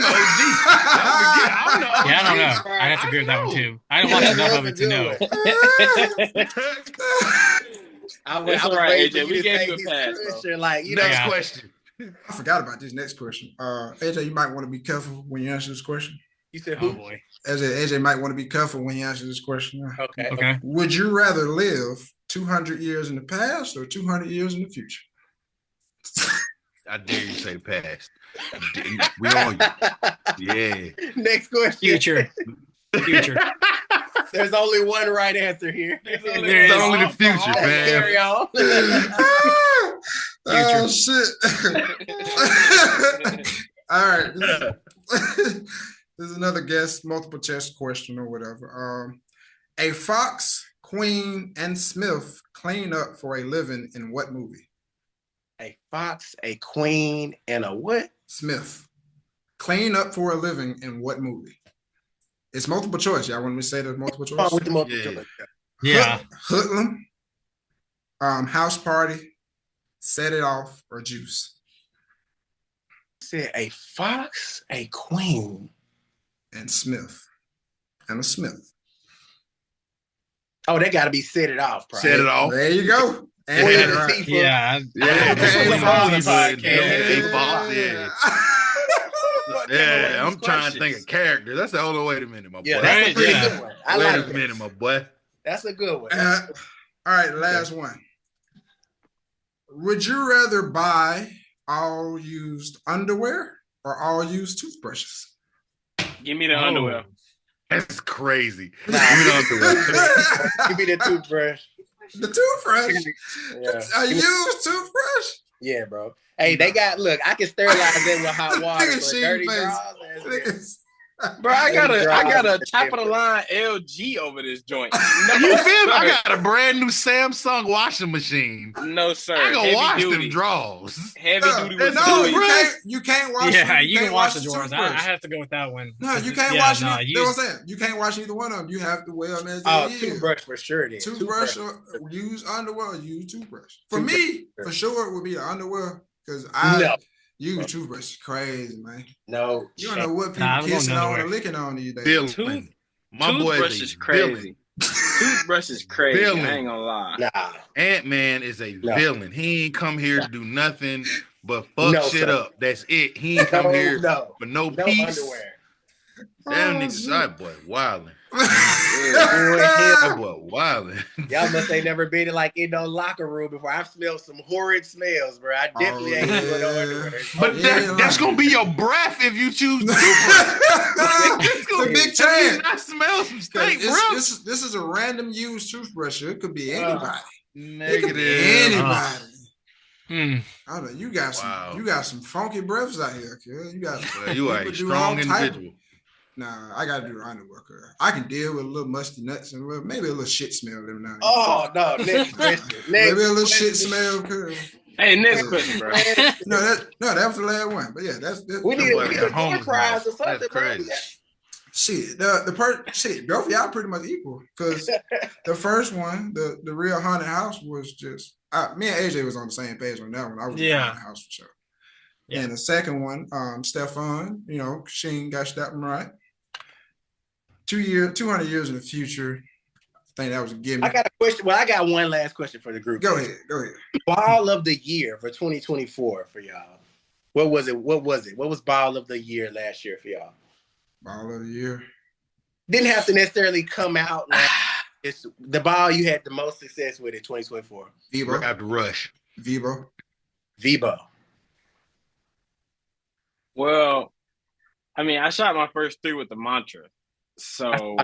I don't know. I'd have to agree with that one too. I don't watch enough of it to know. It's all right, AJ. We gave you a pass, bro. Like, next question. I forgot about this next question. AJ, you might want to be careful when you answer this question. You said who? Oh boy. AJ might want to be careful when you answer this question. Okay. Would you rather live 200 years in the past or 200 years in the future? I dare you to say the past. We on you. Yeah. Next question. Future. There's only one right answer here. It's only the future, man. Carry on. Oh shit! All right, this is another guess, multiple choice question or whatever. A fox, queen, and Smith clean up for a living in what movie? A fox, a queen, and a what? Smith clean up for a living in what movie? It's multiple choice. Y'all want me to say there's multiple choice? Oh, with the multiple choice. Yeah. Hoodlum, House Party, Set It Off, or Juice? Said a fox, a queen, and Smith. And a Smith. Oh, they got to be Set It Off. Probably. Set It Off. There you go. And Yeah. Yeah, I'm trying to think of characters. That's the only way to minute, my boy. Yeah, that's a pretty good one. I like a minute, my boy. That's a good one. All right, last one. Would you rather buy all used underwear or all used toothbrushes? Give me the underwear. That's crazy. Give me the toothbrush. The toothbrush? Yeah. A used toothbrush? Yeah, bro. Hey, they got, look, I can sterilize them with hot water, but dirty draws. Bro, I got a top of the line LG over this joint. No, you feel me? I got a brand new Samsung washing machine. No, sir. I can wash them drawers. Heavy duty. No, you can't wash. Yeah, you can wash the drawers. I have to go with that one. No, you can't wash. What I'm saying, you can't wash either one of them. You have to wear them as they is. Toothbrush for sure. Then. Toothbrush or use underwear or use toothbrush. For me, for sure, it would be the underwear because use toothbrush is crazy, man. No, you don't know what people kissing on or licking on these days. Toothbrush is crazy. Toothbrush is crazy. I ain't gonna lie. Nah, Ant-Man is a villain. He ain't come here to do nothing but fuck shit up. That's it. He ain't come here for no peace. Underwear. Damn nigga, that boy wildin'. That boy wildin'. Y'all must ain't never been in no locker room before. I've smelled some horrid smells, bro. I definitely ain't with no underwear. But that's gonna be your breath if you choose to. It's a big chance. I smell some stink, bro. This is a random used toothbrush. It could be anybody. Negative. It could be anybody. I don't know. You got some funky breaths out here, kid. You got you are a strong individual. Nah, I gotta do the underwear. I can deal with a little musty nuts and maybe a little shit smell every now and then. Oh no, next question. Maybe a little shit smell. Hey, next question, bro. No, that was the last one. But yeah, that's we need a door prize or something. That's crazy. Shit, both of y'all pretty much equal because the first one, the real haunted house was just me and AJ was on the same page on that one. I was in the haunted house for sure. Yeah. And the second one, Stefan, Sheen got that one right. 200 years in the future. I think that was a gimme. I got a question. Well, I got one last question for the group. Go ahead. Ball of the year for 2024 for y'all. What was it? What was ball of the year last year for y'all? Ball of the year. Didn't have to necessarily come out. It's the ball you had the most success with in 2024. Vibo. After Rush. Vibo. Well, I mean, I shot my first 3 with the mantra. So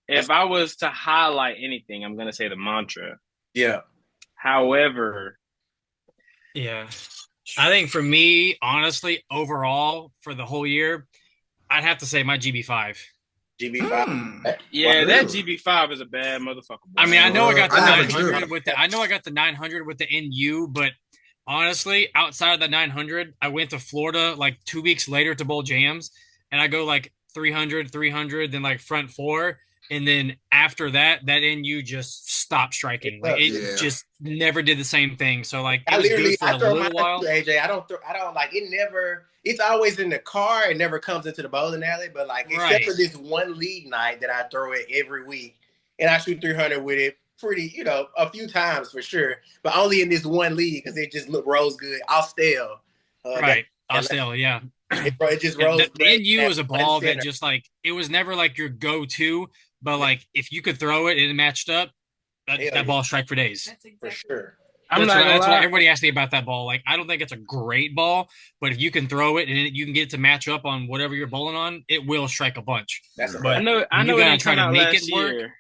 if I was to highlight anything, I'm gonna say the mantra. Yeah. However, I think for me, honestly, overall for the whole year, I'd have to say my GB5. GB5. Yeah, that GB5 is a bad motherfucker. Boy. I mean, I know I got the 900 with the. I know I got the 900 with the NU, but honestly, outside of the 900, I went to Florida like 2 weeks later to bowl jams, and I go like 300, then like front 4. And then after that NU just stopped striking. Like it just never did the same thing. So like it was good for a little while. AJ, I don't like it. Never. It's always in the car. It never comes into the bowling alley. But like except for this one league night that I throw it every week, and I shoot 300 with it. pretty, a few times for sure, but only in this one league because it just looked rose good. Austell. Right. Austell, yeah. It just rose the NU was a ball that just like, it was never like your go-to, but like if you could throw it and it matched up, that ball strike for days. That's exactly for sure. That's why everybody asked me about that ball. Like, I don't think it's a great ball, but if you can throw it and you can get it to match up on whatever you're bowling on, it will strike a bunch. I know it didn't come out last year,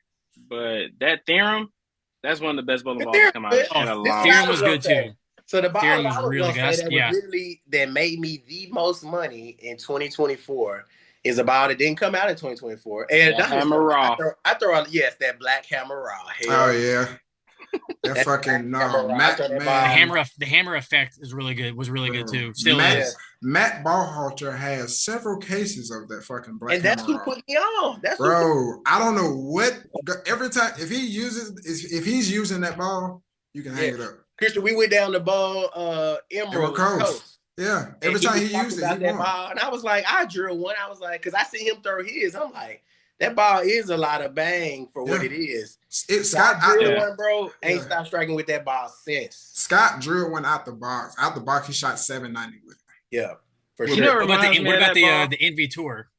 but that Theorem, that's one of the best bowling balls to come out. Theorem was good too. So the ball I was really good. That made me the most money in 2024 is a ball that didn't come out in 2024. And Hammer Raw. I throw on that black Hammer Raw. Oh yeah. That fucking the hammer effect is really good. Was really good too. Still is. Matt Ballhalter has several cases of that fucking black. And that's who put me on. I don't know what. Every time if he's using that ball, you can hang it up. Christian, we went down the ball, Emerald Coast. Yeah, every time he used it, he that ball, and I was like, I drew one. I was like, because I see him throw his. I'm like, that ball is a lot of bang for what it is. Scott drilled one, bro. Ain't stopped striking with that ball since. Scott drilled one out the box. Out the box, he shot 790 with it. Yeah, for sure. What about the Envy Tour?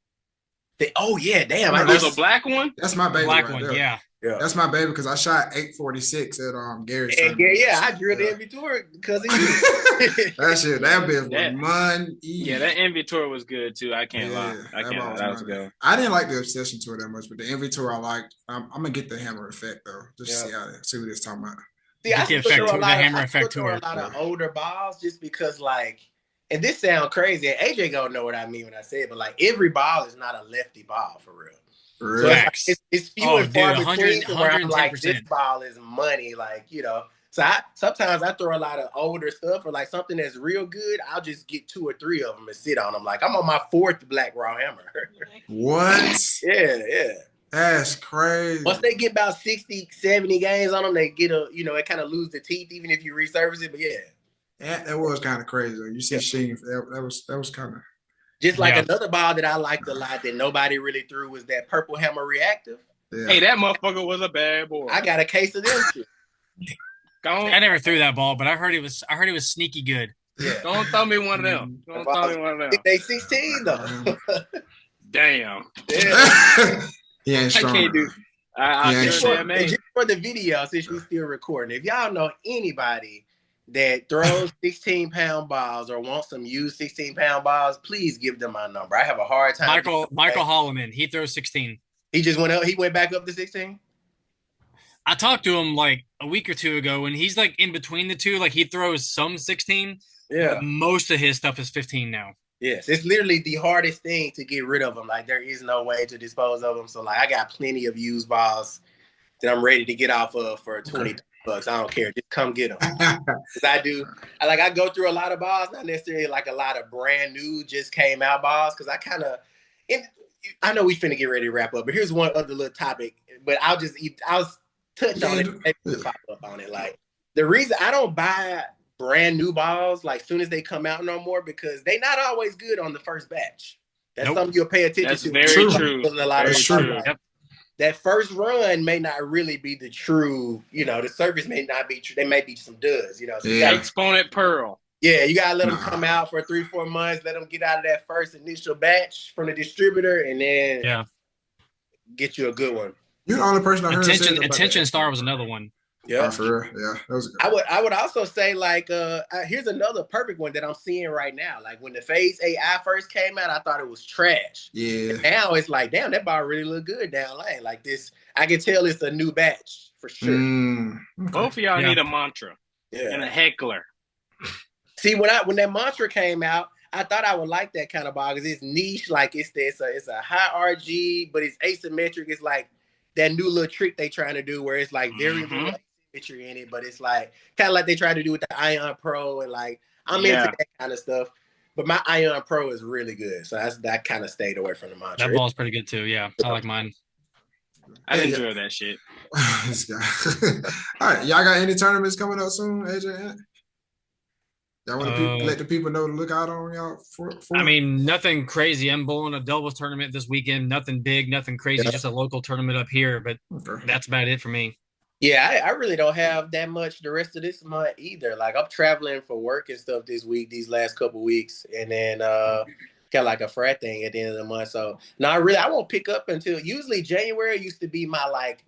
Oh yeah, damn! There's a black one. That's my baby. Black one, yeah. That's my baby because I shot 846 at Gary's. I drilled the Envy Tour because of you. that bitch was money. Yeah, that Envy Tour was good too. I can't lie. That was good. I didn't like the Obsession Tour that much, but the Envy Tour I liked. I'm gonna get the hammer effect though, just to see what it's talking about. See, I still throw a lot of older balls just because, like, and this sounds crazy. And AJ gonna know what I mean when I say it, but like every ball is not a lefty ball for real. So it's few and far between where I'm like, this ball is money, like, So sometimes I throw a lot of older stuff or like something that's real good. I'll just get 2 or 3 of them and sit on them. Like I'm on my 4th black raw hammer. What? Yeah. That's crazy. Once they get about 60, 70 games on them, they get it kind of lose the teeth even if you resurface it. But that was kind of crazy. You see Sheen, that was kind of. Just like another ball that I liked a lot that nobody really threw was that purple hammer reactive. Yeah. Hey, that motherfucker was a bad boy. I got a case of them too. I never threw that ball, but I heard it was sneaky good. Yeah. Don't throw me one of them. They 16 though. Damn. Yeah. He ain't strong. I can't do. Just for the video, since we still recording, if y'all know anybody that throws 16-pound balls or wants some used 16-pound balls, please give them my number. I have a hard time. Michael Holloman, he throws 16. He just went up. He went back up to 16. I talked to him like a week or 2 ago, and he's like in between the two. Like he throws some 16. Yeah. But most of his stuff is 15 now. Yes, it's literally the hardest thing to get rid of them. Like there is no way to dispose of them. So like I got plenty of used balls that I'm ready to get off of for $20. I don't care. Just come get them. Because I go through a lot of balls, not necessarily like a lot of brand new just came out balls. Because I know we finna get ready to wrap up, but here's one other little topic. But I'll touch on it and maybe follow up on it. Like the reason I don't buy brand new balls like soon as they come out no more because they not always good on the first batch. That's something you'll pay attention to. That's very true. That's true. That first run may not really be the true, the surface may not be true. There may be some duds, So Exponent Pearl. Yeah, you gotta let them come out for 3-4 months, let them get out of that first initial batch from the distributor, and then get you a good one. You're the only person I heard. Attention Star was another one. Yeah, for real. Yeah, that was good. I would also say like here's another perfect one that I'm seeing right now. Like when the Phase AI first came out, I thought it was trash. Yeah. And now it's like, damn, that ball really look good down lane. Like this, I can tell it's a new batch for sure. Okay. Both of y'all need a mantra and a heckler. See, when that mantra came out, I thought I would like that kind of ball because it's niche. Like it's a high RG, but it's asymmetric. It's like that new little trick they trying to do where it's like very asymmetry in it, but it's like kind of like they try to do with the Ion Pro and like I'm into that kind of stuff. But my Ion Pro is really good, so that kind of stayed away from the mantra. That ball's pretty good too. Yeah, I like mine. I enjoy that shit. This guy. All right, y'all got any tournaments coming up soon, AJ? Y'all want to let the people know to look out on y'all for? I mean, nothing crazy. I'm bowling a doubles tournament this weekend. Nothing big, nothing crazy. Just a local tournament up here, but that's about it for me. Yeah, I really don't have that much the rest of this month either. Like I'm traveling for work and stuff this week, these last couple weeks, and then got like a frat thing at the end of the month. So no, I won't pick up until usually January used to be my like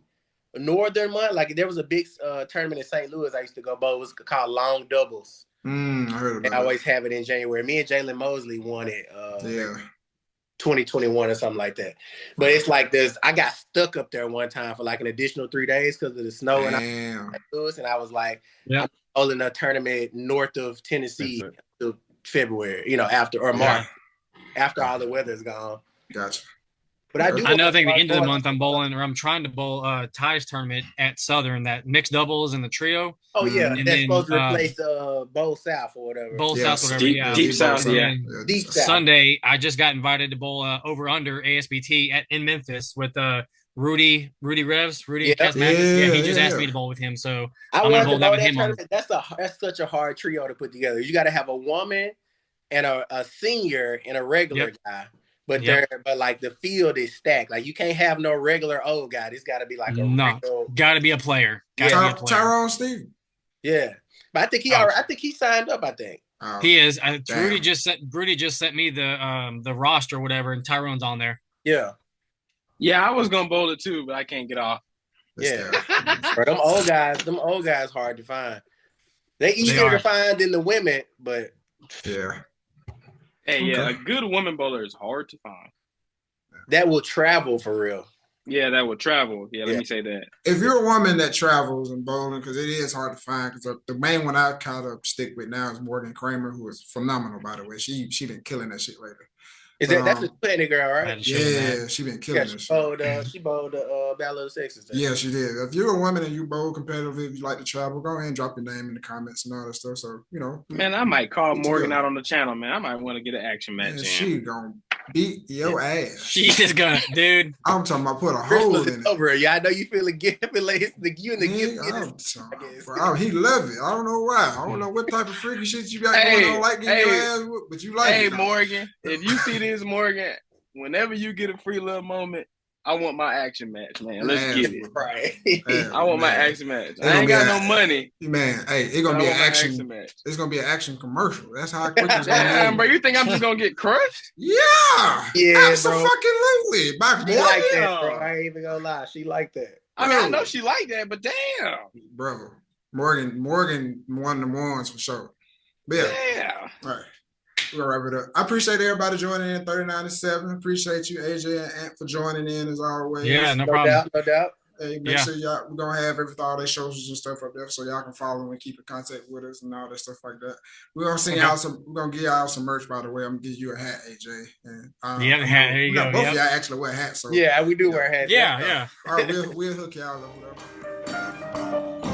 northern month. Like there was a big tournament in St. Louis I used to go bowl. It was called Long Doubles. I heard about and I always have it in January. Me and Jalen Mosley won it. Yeah. 2021 or something like that. But it's like I got stuck up there one time for like an additional 3 days because of the snow. Damn. And I was like, yeah, I'm holding a tournament north of Tennessee to February, after or March, after all the weather's gone. Gotcha. But I do. I know. I think the end of the month I'm bowling, or I'm trying to bowl Ty's tournament at Southern, that mixed doubles and the trio. Oh yeah, and that's supposed to replace Bowl South or whatever. Bowl South, whatever. Deep South, yeah. Deep South. Sunday, I just got invited to bowl over under ASBT in Memphis with Rudy Revs. Kazmatis. He just asked me to bowl with him, so I'm gonna bowl that with him. That's such a hard trio to put together. You got to have a woman and a senior and a regular guy. But like the field is stacked. Like you can't have no regular old guy. It's got to be like got to be a player. Tyrone Steve. Yeah, but I think he signed up. I think he is. Rudy just sent me the roster or whatever, and Tyrone's on there. Yeah, I was gonna bowl it too, but I can't get off. Yeah, bro, them old guys hard to find. They easier to find than the women, but yeah. Hey, yeah, a good woman bowler is hard to find. That will travel for real. Yeah, that will travel. Yeah, let me say that. If you're a woman that travels in bowling, because it is hard to find, because the main one I kind of stick with now is Morgan Kramer, who is phenomenal, by the way. She been killing that shit lately. That's a Twitter girl, right? Yeah, she been killing it. She bowled Battle of the Sexes. Yeah, she did. If you're a woman and you bowl competitively, if you like to travel, go ahead and drop your name in the comments and all that stuff. So, Man, I might call Morgan out on the channel, man. I might want to get an action match. Man, she gonna beat your ass. She is gonna, dude. I'm talking about put a hole in it. Over. Yeah, I know you feel it. He love it. I don't know why. I don't know what type of freaky shit you got going on, like getting your ass whooped, but you like it. Hey, Morgan, if you see this, Morgan, whenever you get a free little moment, I want my action match, man. Let's get it. Right. I want my action match. I ain't got no money. Man, hey, it's gonna be an action match. It's gonna be an action commercial. That's how quick it's gonna be. Bro, you think I'm just gonna get crushed? Yeah, absolutely. She like that, bro. I ain't even gonna lie. She like that. I mean, I know she like that, but damn, bro. Morgan, one of the ones for sure. But yeah. All right. We're gonna wrap it up. I appreciate everybody joining in 39-7. Appreciate you, AJ and Ant, for joining in as always. Yeah, no problem. No doubt. Hey, make sure y'all, we're gonna have all their socials and stuff up there so y'all can follow and keep in contact with us and all that stuff like that. We're gonna send y'all we're gonna give y'all some merch, by the way. I'm gonna give you a hat, AJ. And the hat, there you go. Both of y'all actually wear hats. So yeah, we do wear hats. Yeah. All right, we'll hook y'all up.